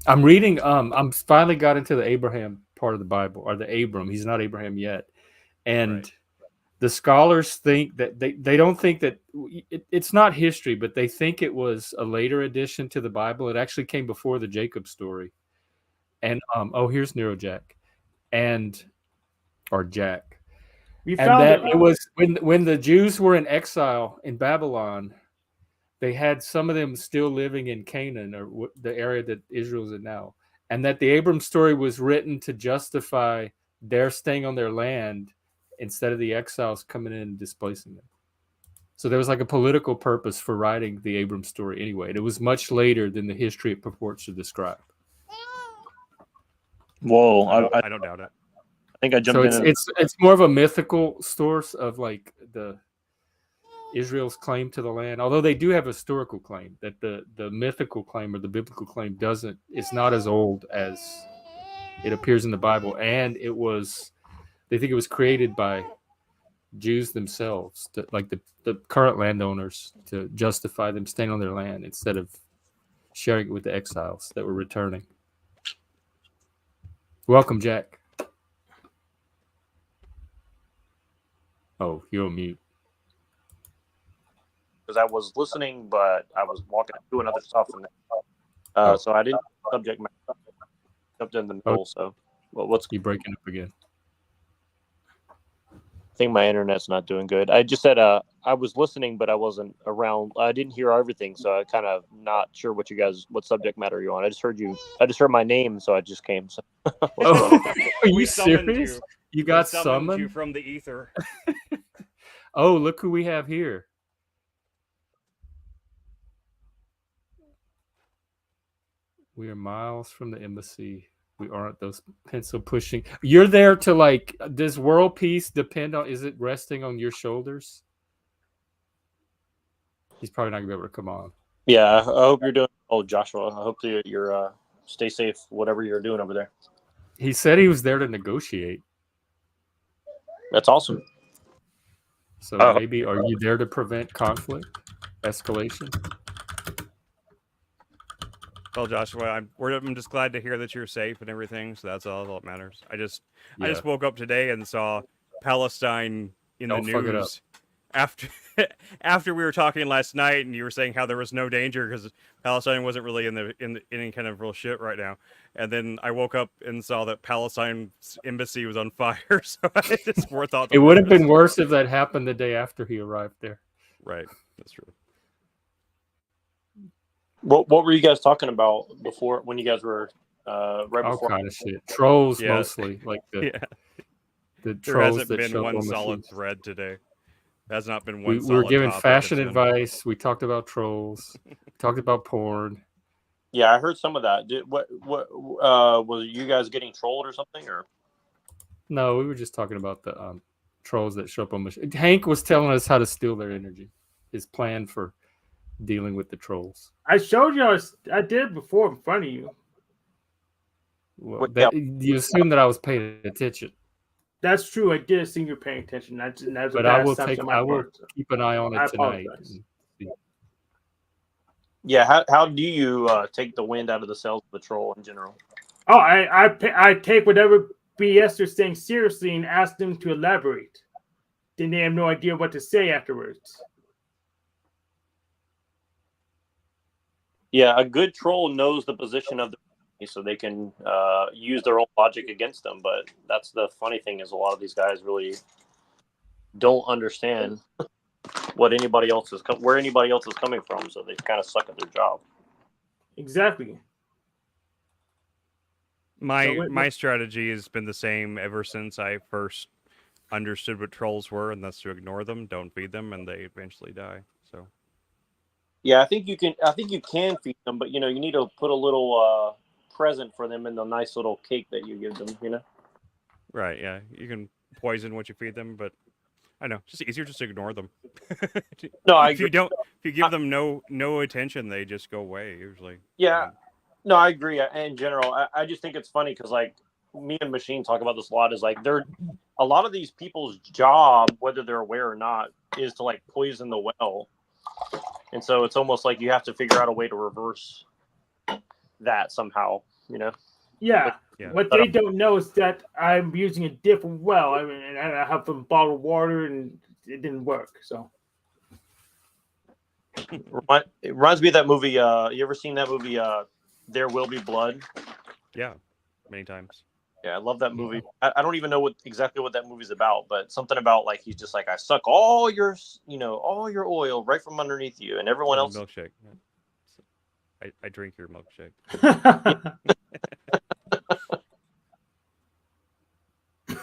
I'm reading. I'm finally got into the Abraham part of the Bible, or the Abram. He's not Abraham yet, and Right. the scholars think that they don't think that it's not history, but they think it was a later addition to the Bible. It actually came before the Jacob story. And here's Neurojack, or Jack. We And found that it. it was when the Jews were in exile in Babylon, they had some of them still living in Canaan, or the area that Israel's in now, and that the Abram story was written to justify their staying on their land instead of the exiles coming in and displacing them. So there was like a political purpose for writing the Abram story anyway. And it was much later than the history it purports to describe. Whoa, I don't doubt it. I think I jumped So in. it's more of a mythical source of like the Israel's claim to the land, although they do have a historical claim. That the mythical claim or the biblical claim it's not as old as it appears in the Bible, and they think it was created by Jews themselves, like the current landowners, to justify them staying on their land instead of sharing it with the exiles that were returning. Welcome, Jack. Oh, you're on mute. Because I was listening, but I was walking doing other stuff, and so I didn't subject matter. Jumped in the middle. So, what's? You breaking up again? I think my internet's not doing good. I just said I was listening, but I wasn't around. I didn't hear everything, so I kind of not sure what subject matter you're on. I just heard my name, so I just came. So. Oh, are you We summoned serious? you. You got We summoned? you from the ether. Oh, look who we have here. We are miles from the embassy. We aren't those pencil pushing. You're there to like, does world peace depend on, is it resting on your shoulders? He's probably not gonna be able to come on. Yeah, I hope you're doing. Oh, Joshua, I hope that you're stay safe, whatever you're doing over there. He said he was there to negotiate. That's awesome. So Oh. maybe, are you there to prevent conflict, escalation? Well, Joshua, I'm just glad to hear that you're safe and everything. So that's all that matters. I just woke up today and saw Palestine in Don't the fuck it up. news, after after we were talking last night, and you were saying how there was no danger because Palestine wasn't really in any kind of real shit right now, and then I woke up and saw that Palestine's embassy was on fire, so I just thought It would have been worse if that happened the day after he arrived there. Right, that's true. What were you guys talking about before when you guys were right All before? kind of shit. Trolls Yeah. mostly, like the Yeah, the there trolls hasn't that been show one on solid machines. thread today. There has not been We one. were solid given topic fashion that's been- advice. We talked about trolls. Talked about porn. Yeah, I heard some of that. What was you guys getting trolled or something or? No, we were just talking about the trolls that show up on machines. Hank was telling us how to steal their energy. His plan for dealing with the trolls. I showed you. I did before in front of you. Well, What- that, you assume that I was paying attention, That's true. I did see you paying attention. That's a but bad I will assumption take. on my I will part, so. keep an eye on I it tonight. apologize. Yeah, how do you take the wind out of the sails of the troll in general? Oh, I take whatever BS they're saying seriously and ask them to elaborate. Then they have no idea what to say afterwards. Yeah, a good troll knows the position of the enemy so they can use their own logic against them. But that's the funny thing is a lot of these guys really don't understand what anybody else is where anybody else is coming from, so they kind of suck at their job. Exactly. My strategy has been the same ever since I first understood what trolls were, and that's to ignore them, don't feed them, and they eventually die. So Yeah, I think you can feed them, but you need to put a little present for them in the nice little cake that you give them. right, yeah, you can poison what you feed them, but I know it's just easier just to ignore them. No, I if you agree. don't, if you give them no attention, they just go away usually. Yeah, no, I agree. In general, I just think it's funny because like me and Machine talk about this a lot. Is like a lot of these people's job, whether they're aware or not, is to like poison the well, and so it's almost like you have to figure out a way to reverse that somehow. Yeah. Yeah. What they don't know is that I'm using a different well. I mean, and I have some bottled water, and it didn't work. So It reminds me of that movie. You ever seen that movie? There Will Be Blood. Yeah, many times. Yeah, I love that movie. I don't even know exactly what that movie's about, but something about like he's just like I suck all your oil right from underneath you, and everyone else. Milkshake. Yeah. I drink your milkshake.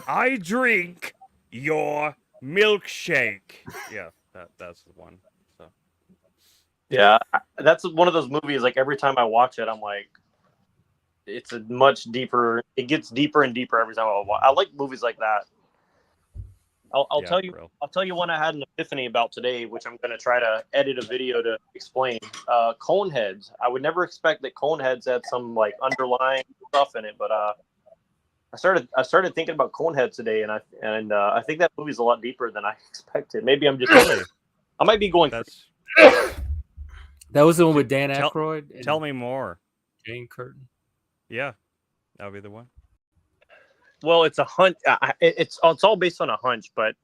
I drink your milkshake. Yeah, that's the one. So Yeah, that's one of those movies. Like every time I watch it, I'm like, it's a much deeper. It gets deeper and deeper every time I watch. I like movies like that. I'll yeah, tell you. real. I'll tell you one I had an epiphany about today, which I'm going to try to edit a video to explain. Coneheads. I would never expect that Coneheads had some like underlying stuff in it, but I started thinking about Coneheads today, and I think that movie's a lot deeper than I expected. Maybe I'm just I might be going. That's That was the one with Dan Tell- Aykroyd. And tell me more. Jane Curtin. Yeah, that would be the one. Well, it's a hunch. It's all based on a hunch, but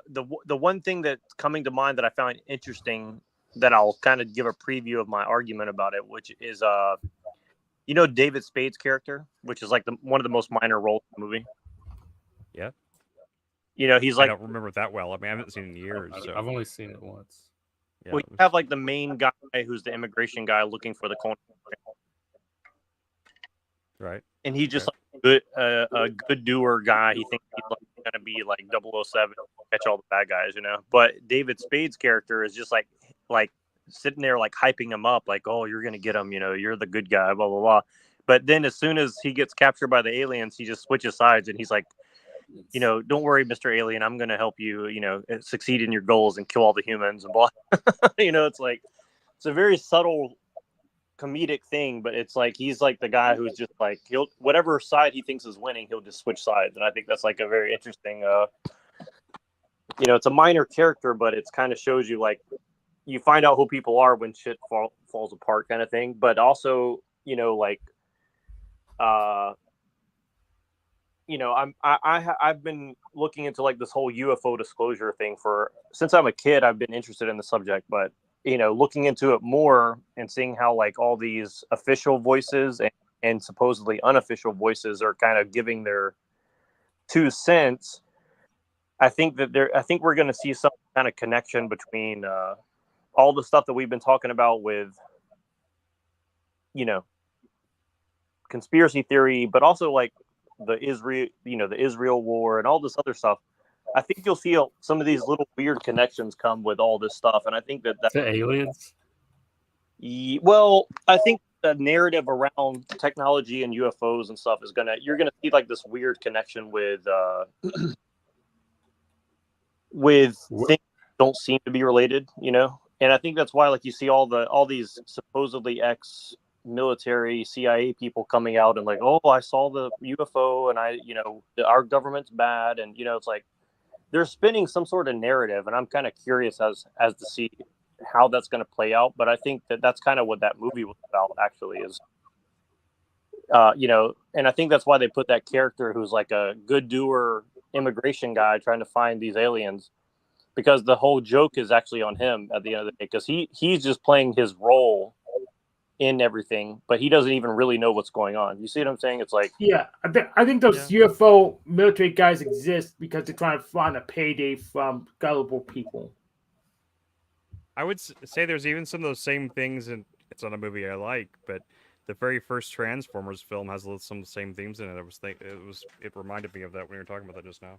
the one thing that's coming to mind that I found interesting that I'll kind of give a preview of my argument about it, which is David Spade's character, which is like one of the most minor roles in the movie. Yeah. He's I like, don't remember it that well. I mean, I haven't seen it in years. So. I've only seen it once. Yeah, well, you have like the main guy who's the immigration guy looking for the Conehead. right. And he's just like a good doer guy. He thinks he's like going to be like 007, catch all the bad guys, But David Spade's character is just like sitting there like hyping him up, like, oh, you're going to get him, you're the good guy, blah, blah, blah. But then as soon as he gets captured by the aliens, he just switches sides and he's like, don't worry, Mr. Alien, I'm going to help you, succeed in your goals and kill all the humans and blah. It's like, it's a very subtle comedic thing, but it's like he's like the guy who's just like he'll whatever side he thinks is winning, he'll just switch sides, and I think that's like a very interesting. It's a minor character, but it's kind of shows you like you find out who people are when shit falls apart, kind of thing. But also, you know, I've been looking into like this whole UFO disclosure thing since I'm a kid. I've been interested in the subject, but you know, looking into it more and seeing how like all these official voices and supposedly unofficial voices are kind of giving their 2 cents. I think we're going to see some kind of connection between all the stuff that we've been talking about with, you know, conspiracy theory, but also like the Israel war and all this other stuff. I think you'll see some of these little weird connections come with all this stuff, and I think that To aliens. well, I think the narrative around technology and UFOs and stuff you're gonna see like this weird connection with things that don't seem to be related, you know. And I think that's why like you see all these supposedly ex-military CIA people coming out and like, oh, I saw the UFO and our government's bad, and it's like they're spinning some sort of narrative, and I'm kind of curious as to see how that's going to play out. But I think that's kind of what that movie was about, actually, is and I think that's why they put that character who's like a good doer immigration guy trying to find these aliens, because the whole joke is actually on him at the end of the day, because he's just playing his role in everything, but he doesn't even really know what's going on. You see what I'm saying? It's like, yeah, I think those UFO military guys exist because they're trying to find a payday from gullible people. I would say there's even some of those same things, and it's not a movie I like, but the very first Transformers film has some of the same themes in it. It reminded me of that when you were talking about that just now.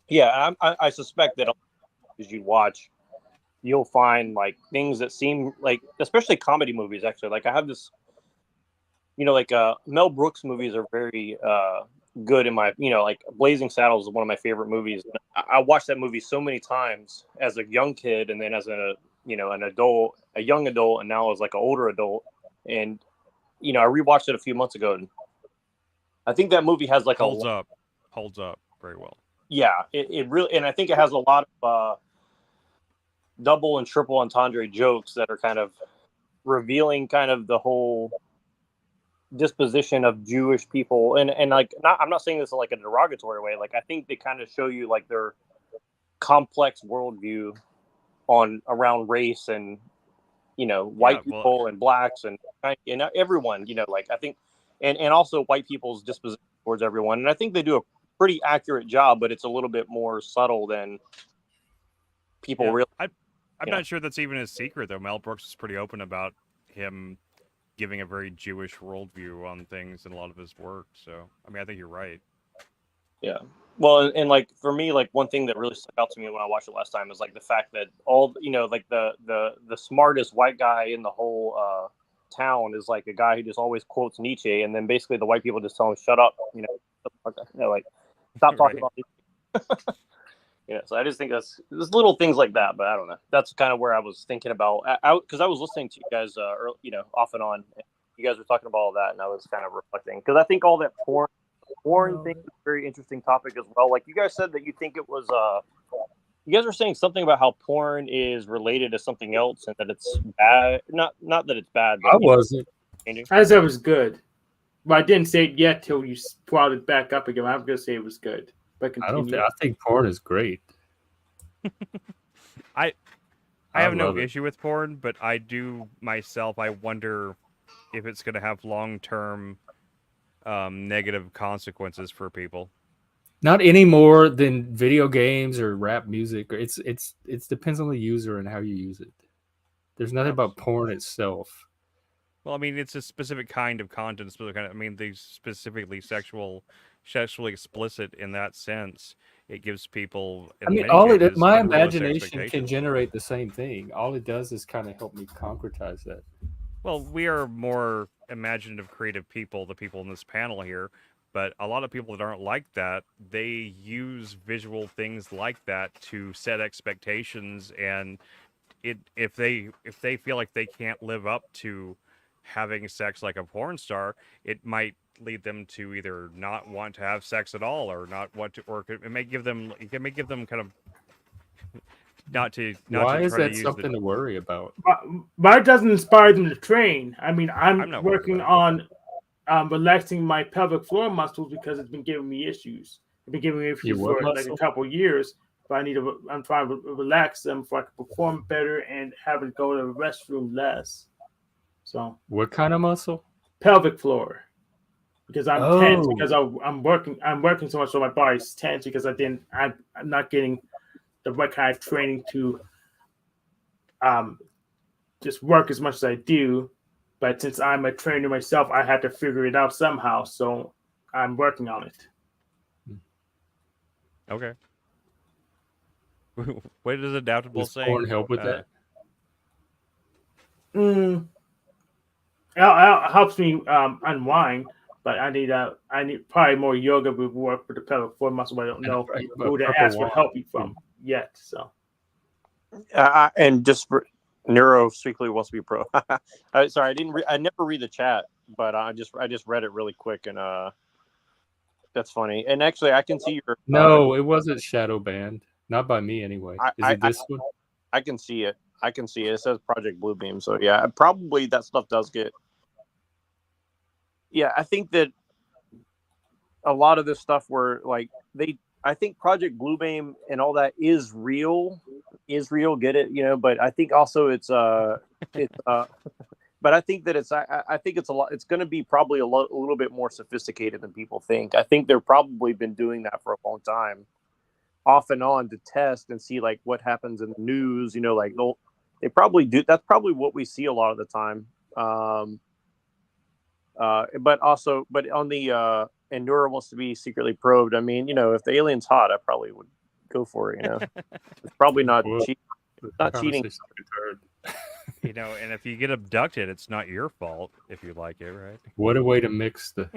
Yeah, I suspect that as you watch, you'll find like things that seem like, especially comedy movies, actually. Like I have this, Mel Brooks movies are very good in my, like Blazing Saddles is one of my favorite movies. I watched that movie so many times as a young kid, and then as a young adult, and now as like an older adult. And I rewatched it a few months ago, and I think that movie has like holds up very well. Yeah, it really, and I think it has a lot of double and triple entendre jokes that are kind of revealing kind of the whole disposition of Jewish people, and like I'm not saying this in like a derogatory way. Like I think they kind of show you like their complex worldview around race and white people and blacks and everyone. Like I think, and also white people's disposition towards everyone, and I think they do a pretty accurate job, but it's a little bit more subtle than people really. I'm not sure that's even a secret, though. Mel Brooks is pretty open about him giving a very Jewish worldview on things in a lot of his work. So, I mean, I think you're right. Yeah. Well, and like for me, like one thing that really stuck out to me when I watched it last time is like the fact that all, like the smartest white guy in the whole town is like a guy who just always quotes Nietzsche, and then basically the white people just tell him, "Shut up," like stop talking about Nietzsche. So I just think there's little things like that, but I don't know. That's kind of where I was thinking about, because I was listening to you guys, off and on. You guys were talking about all that, and I was kind of reflecting, because I think all that porn thing is a very interesting topic as well. Like you guys said that you think it was, you guys were saying something about how porn is related to something else and that it's bad. Not that it's bad. But I wasn't. I said it was good, but I didn't say it yet till you brought it back up again. I'm gonna say it was good. I think porn is great. I have no issue with porn, but I do myself. I wonder if it's going to have long-term negative consequences for people. Not any more than video games or rap music. It depends on the user and how you use it. There's nothing about porn itself. Well, I mean, it's a specific kind of content. They specifically sexually explicit in that sense. It gives people. My imagination can generate the same thing. All it does is kind of help me concretize that. Well, we are more imaginative, creative people, the people in this panel here. But a lot of people that aren't like that, they use visual things like that to set expectations, and if they feel like they can't live up to having sex like a porn star, it might lead them to either not want to have sex at all, or not want to, or it may give them kind of not to. Why is that something to worry about? But it doesn't inspire them to train. I mean, I'm working on relaxing my pelvic floor muscles because it's been giving me issues. It's been giving me issues what for like muscle? a couple of years. But I'm trying to relax them so I can perform better and have it go to the restroom less. So What kind of muscle? pelvic floor. Because I'm tense Oh. because I'm working so much so my body's tense because I'm not getting the right kind of training to just work as much as I do. But since I'm a trainer myself, I had to figure it out somehow. So I'm working on it. Okay. What does Adaptable Does say? porn help with that? It helps me unwind, but I need probably more yoga would work for the pelvic floor muscle. But I don't know Right, who to purple ask for wine. help me from yet. So And just for, Neuro strictly wants to be pro. Sorry, I never read the chat, but I just read it really quick, and that's funny. And actually, I can see your. No, it wasn't shadow banned. Not by me anyway. Is it this one? I can see it. It says Project Bluebeam. So yeah, probably that stuff does get. Yeah, I think that a lot of this stuff where like I think Project Bluebeam and all that is real, get it, but I think also it's but I think that I think it's it's going to be probably a little bit more sophisticated than people think. I think they've probably been doing that for a long time, off and on, to test and see like what happens in the news, like they probably do. That's probably what we see a lot of the time. But on the and Nura wants to be secretly probed. I mean, if the alien's hot, I probably would go for it. It's probably not Well, cheating. Not cheating. And if you get abducted, it's not your fault if you like it, right? What a way to mix the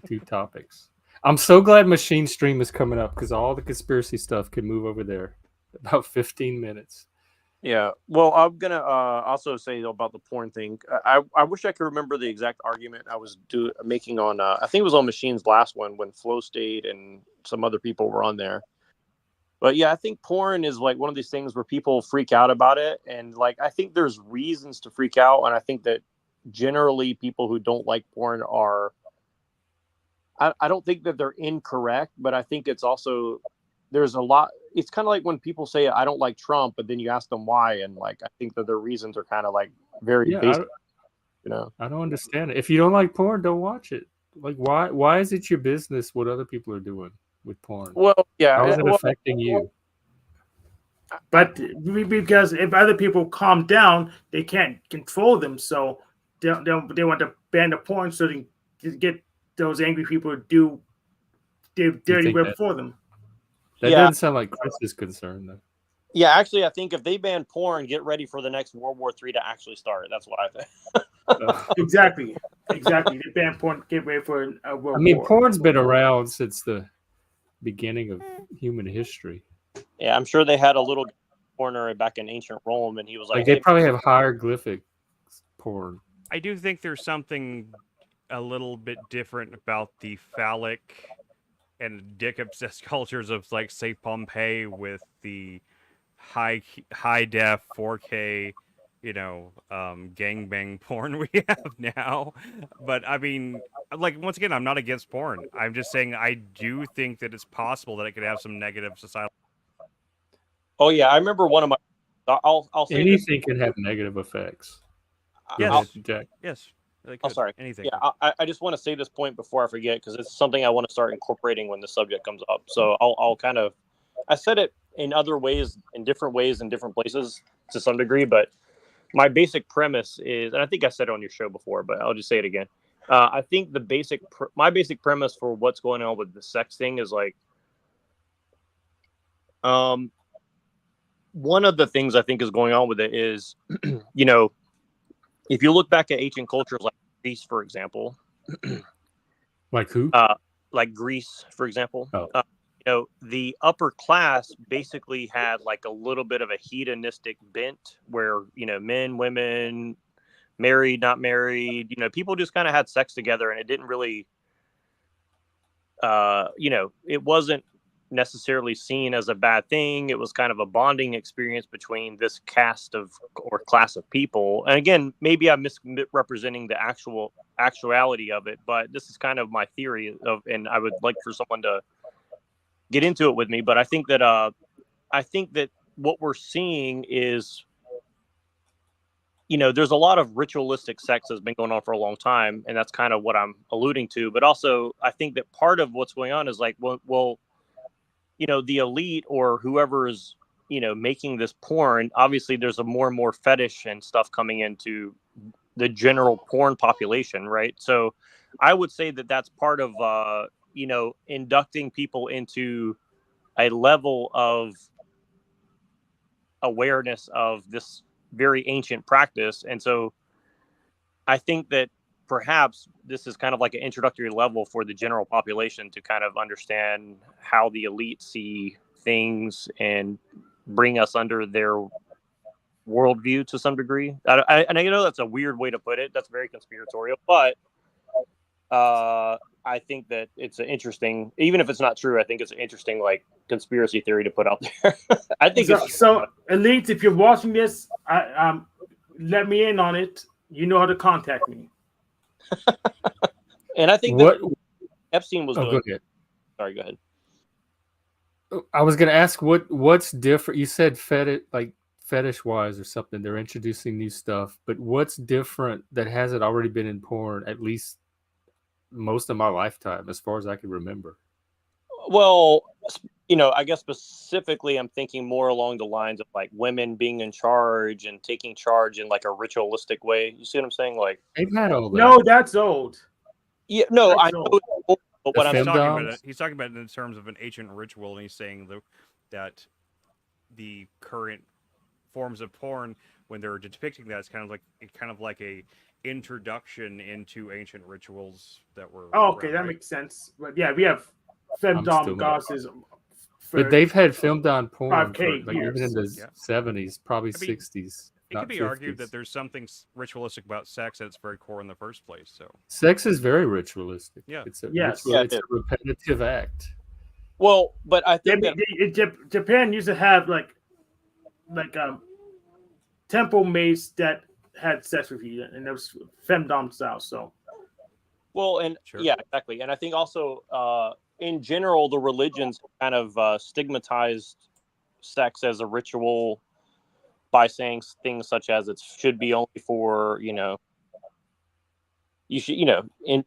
two topics. I'm so glad Machine Stream is coming up because all the conspiracy stuff can move over there. About 15 minutes. Yeah. Well, I'm gonna also say about the porn thing. I wish I could remember the exact argument I was making on. I think it was on Machine's last one when Flo stayed and some other people were on there. But yeah, I think porn is like one of these things where people freak out about it, and like I think there's reasons to freak out, and I think that generally people who don't like porn are. I don't think that they're incorrect, but I think it's also there's a lot. It's kind of like when people say I don't like Trump, but then you ask them why, and like I think that their reasons are kind of like very basic. I don't understand it. If you don't like porn, don't watch it. Like why is it your business what other people are doing with porn? Well, yeah. How is it affecting you? But because if other people calm down, they can't control them. So they want to ban the porn so they can get those angry people to do their dirty work for them. That doesn't sound like Chris is concerned, though. Yeah, actually, I think if they ban porn, get ready for the next World War III to actually start. That's what I think. Exactly. They ban porn, get ready for a World War. Porn's been around since the beginning of human history. Yeah, I'm sure they had a little corner back in ancient Rome, and he was like, they probably have hieroglyphic porn. I do think there's something a little bit different about the phallic and dick obsessed cultures of, like, say, Pompeii with the high def 4K, gangbang porn we have now. But I mean, like, once again, I'm not against porn. I'm just saying I do think that it's possible that it could have some negative societal. Oh yeah, I remember one of my. I'll say anything can have negative effects. Yes, Jack. Yes. Sorry. Anything. Yeah, I just want to say this point before I forget because it's something I want to start incorporating when the subject comes up. So I'll kind of. I said it in other ways, in different ways, in different places to some degree, but my basic premise is, and I think I said it on your show before, but I'll just say it again. I think my basic premise for what's going on with the sex thing is like, one of the things I think is going on with it is, if you look back at ancient cultures like Greece, for example, like who? Like Greece, for example. Oh. The upper class basically had like a little bit of a hedonistic bent where, men, women, married, not married, people just kind of had sex together, and it didn't really, it wasn't necessarily seen as a bad thing. It was kind of a bonding experience between this cast of or class of people. And again, maybe I'm misrepresenting the actuality of it, but this is kind of my theory of, and I would like for someone to get into it with me. But I think that what we're seeing is, there's a lot of ritualistic sex that's been going on for a long time, and that's kind of what I'm alluding to. But also, I think that part of what's going on is like, well, the elite or whoever is, making this porn, obviously there's a more and more fetish and stuff coming into the general porn population, right? So I would say that that's part of, inducting people into a level of awareness of this very ancient practice. And so I think that perhaps this is kind of like an introductory level for the general population to kind of understand how the elite see things and bring us under their worldview to some degree. And I know that's a weird way to put it. That's very conspiratorial, but I think that it's an interesting, even if it's not true, I think it's an interesting like conspiracy theory to put out there. I think so. Elite, if you're watching this, let me in on it. You know how to contact me. And I think that Epstein was doing. Go ahead. Sorry, go ahead. I was going to ask what's different. You said fetish wise or something. They're introducing new stuff, but what's different that hasn't already been in porn? At least most of my lifetime, as far as I can remember. Well, I guess specifically I'm thinking more along the lines of like women being in charge and taking charge in like a ritualistic way. You see what I'm saying? Like they've had all that. No, that's old. Yeah, no, That's I know. old. But what I'm He's talking talking about it. He's talking about it in terms of an ancient ritual, and he's saying that the current forms of porn, when they're depicting that, it's kind of like a introduction into ancient rituals that were. Oh, okay, that right? makes sense. But yeah, we have femdom goddesses. But they've had femdom porn 5K for, like, even in the Yeah. 70s, probably I mean, 60s. It not could be 50s. argued that there's something ritualistic about sex at its very core in the first place. So Sex is very ritualistic. Yeah. It's a, Yes. it's a repetitive act. Well, but I think that Japan used to have like temple maids that had sex with you, and it was femdom style. So well, and Sure. yeah, exactly. And I think also in general, the religions kind of stigmatized sex as a ritual by saying things such as it should be only for, you should, and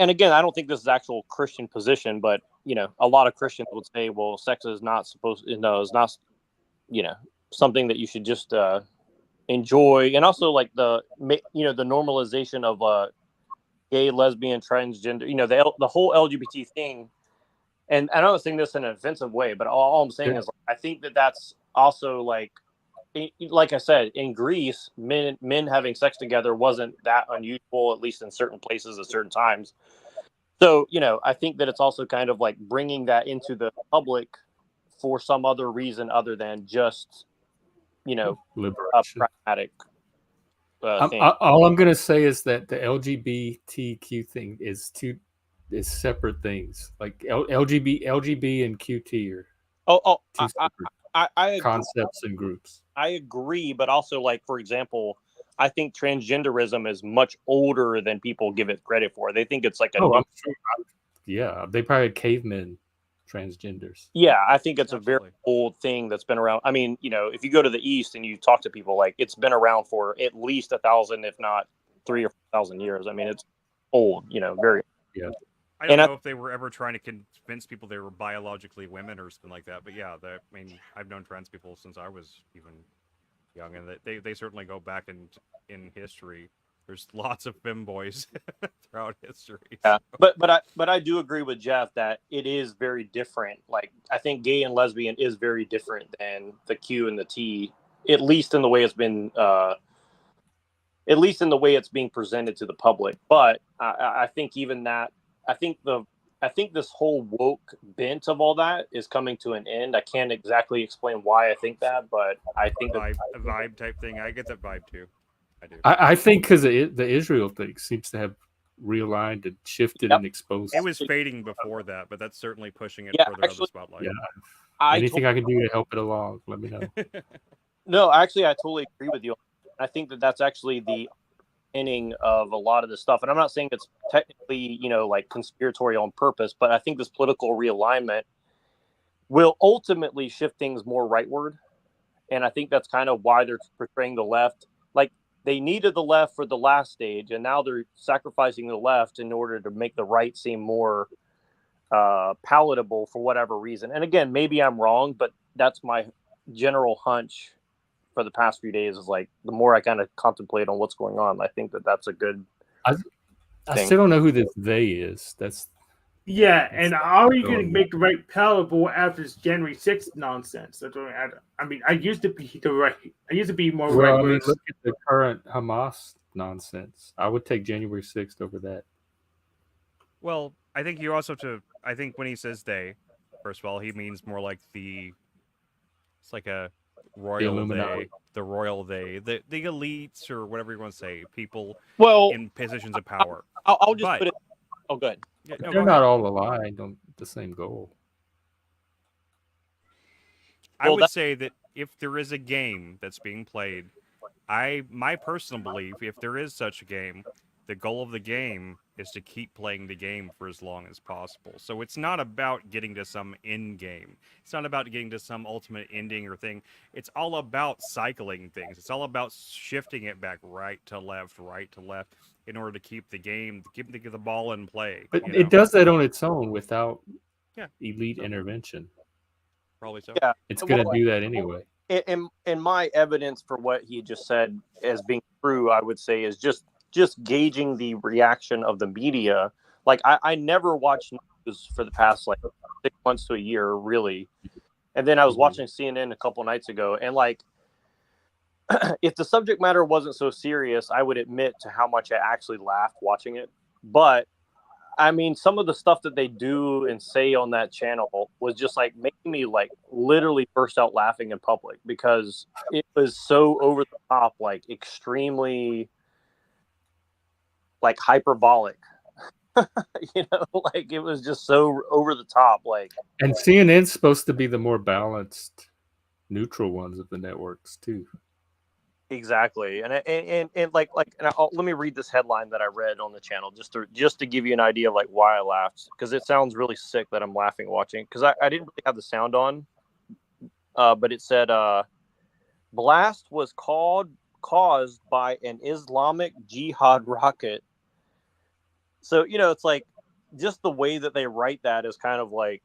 again, I don't think this is actual Christian position, but, a lot of Christians would say, well, sex is not is not, something that you should just enjoy. And also like the normalization of gay, lesbian, transgender, the whole LGBT thing. And I'm not saying this in an offensive way, but all I'm saying is I think that that's also like I said, in Greece, men having sex together wasn't that unusual, at least in certain places at certain times. So, I think that it's also kind of like bringing that into the public for some other reason other than just, a Liberation. pragmatic thing. All I'm going to say is that the LGBTQ thing is separate things. Like LGB and QT are two separate I concepts and groups. I agree, but also, like, for example, I think transgenderism is much older than people give it credit for. They think it's like I'm sure. Yeah, they probably had cavemen transgenders. Yeah, I think it's Absolutely. a very old thing that's been around. I mean, if you go to the East and you talk to people, like, it's been around for at least 1,000, if not 3,000 or 4,000 years. I mean, it's old, very. Yeah. I don't know if they were ever trying to convince people they were biologically women or something like that. But yeah, I've known trans people since I was even young, and they certainly go back in history. There's lots of femboys throughout history. Yeah, but I do agree with Jeff that it is very different. Like, I think gay and lesbian is very different than the Q and the T, at least in the way it's been, at least in the way it's being presented to the public. But I think even that, I think this whole woke bent of all that is coming to an end. I can't exactly explain why I think that, but I think a vibe type thing. I get that vibe too. I do. I think because the Israel thing seems to have realigned and shifted Yep. and exposed. It was fading before that, but that's certainly pushing it Yeah, further out of the actually- spotlight. Yeah. Anything I can do to help it along, let me know. No, actually, I totally agree with you. I think that that's actually the inning of a lot of this stuff. And I'm not saying it's technically, you know, like conspiratorial on purpose, but I think this political realignment will ultimately shift things more rightward. And I think that's kind of why they're portraying the left. Like they needed the left for the last stage, and now they're sacrificing the left in order to make the right seem more palatable for whatever reason. And again, maybe I'm wrong, but that's my general hunch for the past few days is like the more I kind of contemplate on what's going on, I think that that's a good I thing. still don't know who this they is. That's Yeah, and how are you going to going make the right palatable after this January 6th nonsense? That's what I mean, I used to be the right. I used to be more well. I right. mean, look at the current Hamas nonsense. I would take January 6th over that. Well, I think you also have to. I think when he says they, first of all, he means more like the. It's like a royal Illuminati. they, the royal they, the elites or whatever you want to say, people Well, in positions of power. I'll just but- put it. Oh, good. Yeah, But no, they're go not ahead. all aligned on the same goal. I Well, would that- say that if there is a game that's being played, my personal belief, if there is such a game, the goal of the game is to keep playing the game for as long as possible. So it's not about getting to some end game. It's not about getting to some ultimate ending or thing. It's all about cycling things. It's all about shifting it back right to left in order to keep the game, keep the ball in play. But you know? it does that on its own without Yeah. elite intervention. Probably so. Yeah. It's going to Well, do that anyway. in my evidence for what he just said as being true, I would say is just gauging the reaction of the media. Like I never watched news for the past like 6 months to a year, really. And then I was Mhm. watching CNN a couple nights ago, and like, if the subject matter wasn't so serious, I would admit to how much I actually laughed watching it. But I mean, some of the stuff that they do and say on that channel was just like making me like literally burst out laughing in public because it was so over the top, like extremely like hyperbolic. You know, like it was just so over the top. Like, And CNN's supposed to be the more balanced, neutral ones of the networks too. exactly. And let me read this headline that I read on the channel just to give you an idea of like why I laughed, because it sounds really sick that I'm laughing watching, because I didn't really have the sound on, but it said blast was caused by an Islamic Jihad rocket. So, you know, it's like just the way that they write that is kind of like,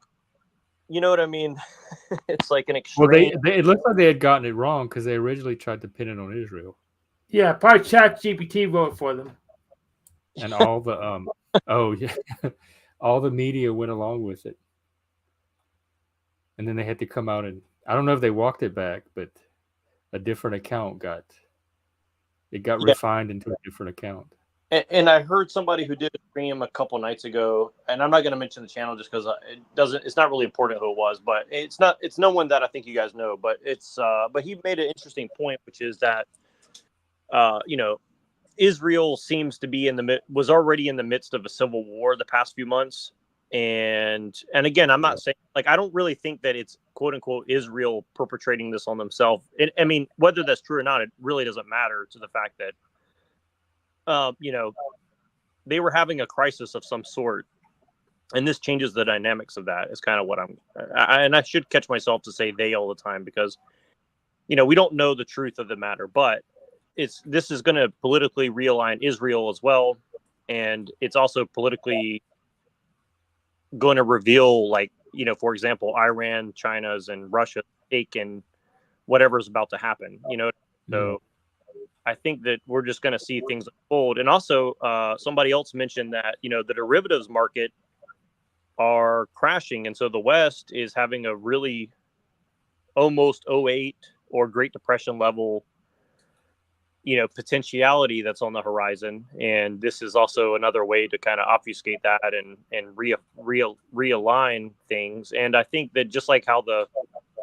you know what I mean? It's like an Well, extreme. it looks like they had gotten it wrong because they originally tried to pin it on Israel, Yeah, probably ChatGPT wrote it for them. and all the oh yeah, all the media went along with it, and then they had to come out and I don't know if they walked it back, but a different account got refined into a different account. And I heard somebody who did a stream a couple nights ago, and I'm not going to mention the channel just because it's not really important who it was, but it's no one that I think you guys know, but but he made an interesting point, which is that, you know, Israel seems to be was already in the midst of a civil war the past few months. And again, I'm not saying like, I don't really think that it's quote unquote Israel perpetrating this on themselves. I mean, whether that's true or not, it really doesn't matter to the fact that, you know, they were having a crisis of some sort, and this changes the dynamics of that. Is kind of what and I should catch myself to say they all the time because, you know, we don't know the truth of the matter, but this is going to politically realign Israel as well, and it's also politically going to reveal, like, you know, for example, Iran, China's, and Russia stake in whatever's about to happen. You know, so. I think that we're just going to see things unfold. And also, somebody else mentioned that, you know, the derivatives market are crashing. And so the West is having a really almost 2008 or Great Depression level, you know, potentiality that's on the horizon. And this is also another way to kind of obfuscate that and realign things. And I think that just like how the,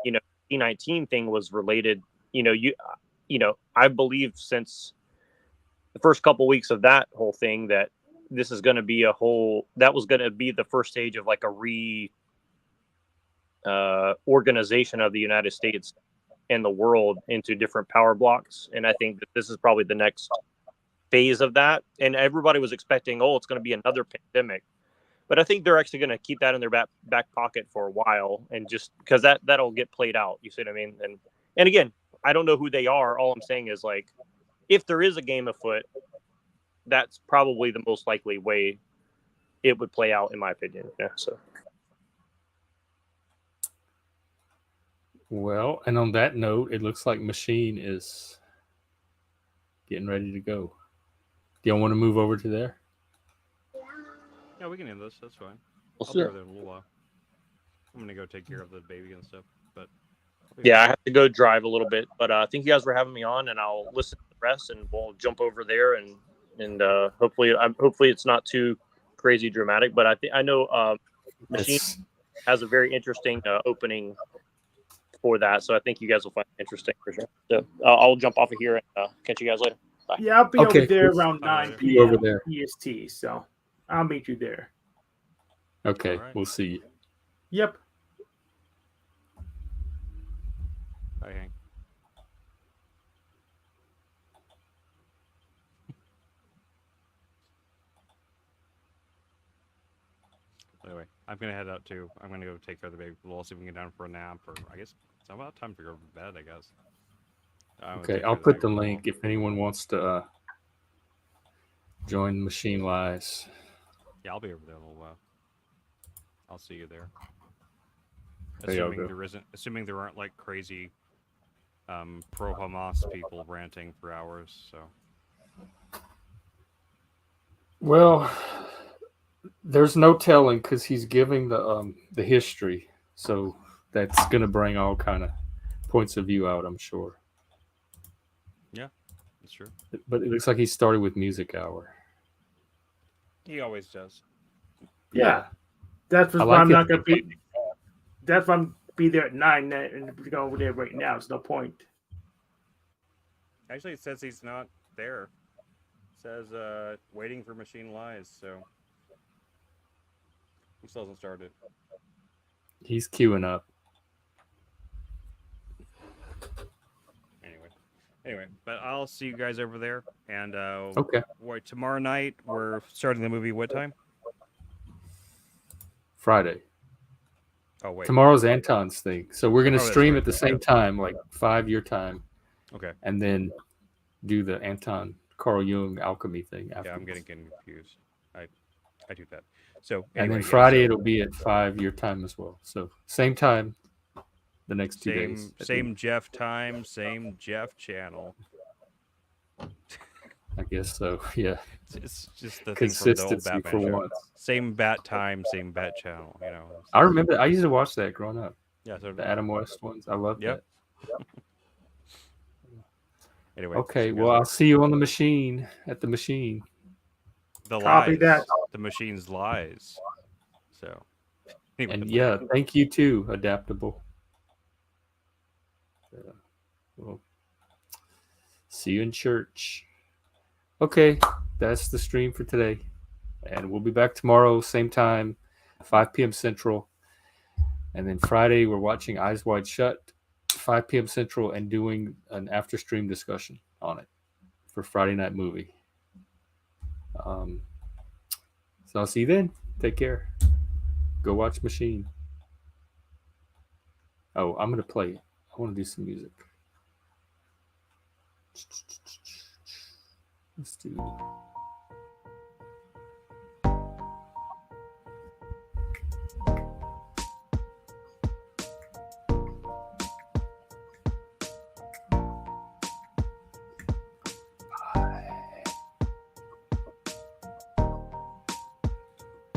you know, C-19 thing was related, you know, I believe since the first couple weeks of that whole thing that this is going to be that was going to be the first stage of like a organization of the United States and the world into different power blocks. And I think that this is probably the next phase of that. And everybody was expecting, it's going to be another pandemic. But I think they're actually going to keep that in their back pocket for a while, and just because that'll get played out. You see what I mean? And again, I don't know who they are. All I'm saying is, like, if there is a game afoot, that's probably the most likely way it would play out, in my opinion. Yeah. So. Well, and on that note, it looks like Machine is getting ready to go. Do y'all want to move over to there? Yeah, we can end this. That's fine. We'll I'll see. be over there in a little while. I'm gonna go take care of the baby and stuff. But Yeah, I have to go drive a little bit, but I think you guys were having me on, and I'll listen to the rest, and we'll jump over there, and hopefully it's not too crazy dramatic. But I know Machine It's- has a very interesting opening for that, so I think you guys will find it interesting for sure. So I'll jump off of here and catch you guys later. Yeah, I'll be Okay. over there around Oh, 9 yeah. You over p.m. there. EST, so I'll meet you there. Okay, All right. we'll see you. Yep. Bye, Hank. Anyway, I'm gonna head out too. I'm gonna go take care of the baby. We'll see if we can get down for a nap, or I guess it's about time to go to bed. I guess. I'm gonna Okay, take care I'll of the put the baby. link if anyone wants to join Machine Lies. Yeah, I'll be over there in a little while. I'll see you there. There y'all Assuming there aren't like crazy pro Hamas people ranting for hours. So Well, there's no telling because he's giving the history, so that's gonna bring all kind of points of view out, I'm sure. that's true. But it looks like he started with Music Hour. He always does. Yeah. That's I why like I'm it. not gonna be. That's why I'm be there at 9 and be going over there right now. There's no point. Actually, it says he's not there. It says waiting for Machine Lies. So he still hasn't started. He's queuing up. Anyway, but I'll see you guys over there. And Okay. tomorrow night we're starting the movie. What time? Friday. Oh wait. Tomorrow's Anton's thing. So we're going to Oh, that's stream right. at the same time, like 5 your time, Okay. and then do the Anton Carl Jung alchemy thing after. Yeah, I'm getting confused. I do that. So And anyway, then yeah, Friday so it'll be at 5 your time as well. So same time the next 2 days. same Jeff time, same Jeff channel. I guess so. Yeah. It's just the thing from the old Consistency Batman for show. once. Same bat time, same bat channel. You know. I remember I used to watch that growing up. Yeah. So The Adam West ones. I love Yep. that. Anyway. Okay, so well I'll see you on the machine at the machine. the Copy lies, that. the machine's lies. So. Anyway, And yeah, thank you too, Adaptable. Well, see you in church. Okay, that's the stream for today. And we'll be back tomorrow, same time, 5 p.m. Central. And then Friday, we're watching Eyes Wide Shut, 5 p.m. Central, and doing an after stream discussion on it for Friday Night Movie. So I'll see you then. Take care. Go watch Machine. Oh, I'm going to play it. I want to do some music. Let's do.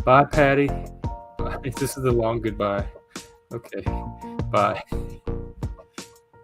Bye, Patty. Bye. This is a long goodbye. Okay. Bye.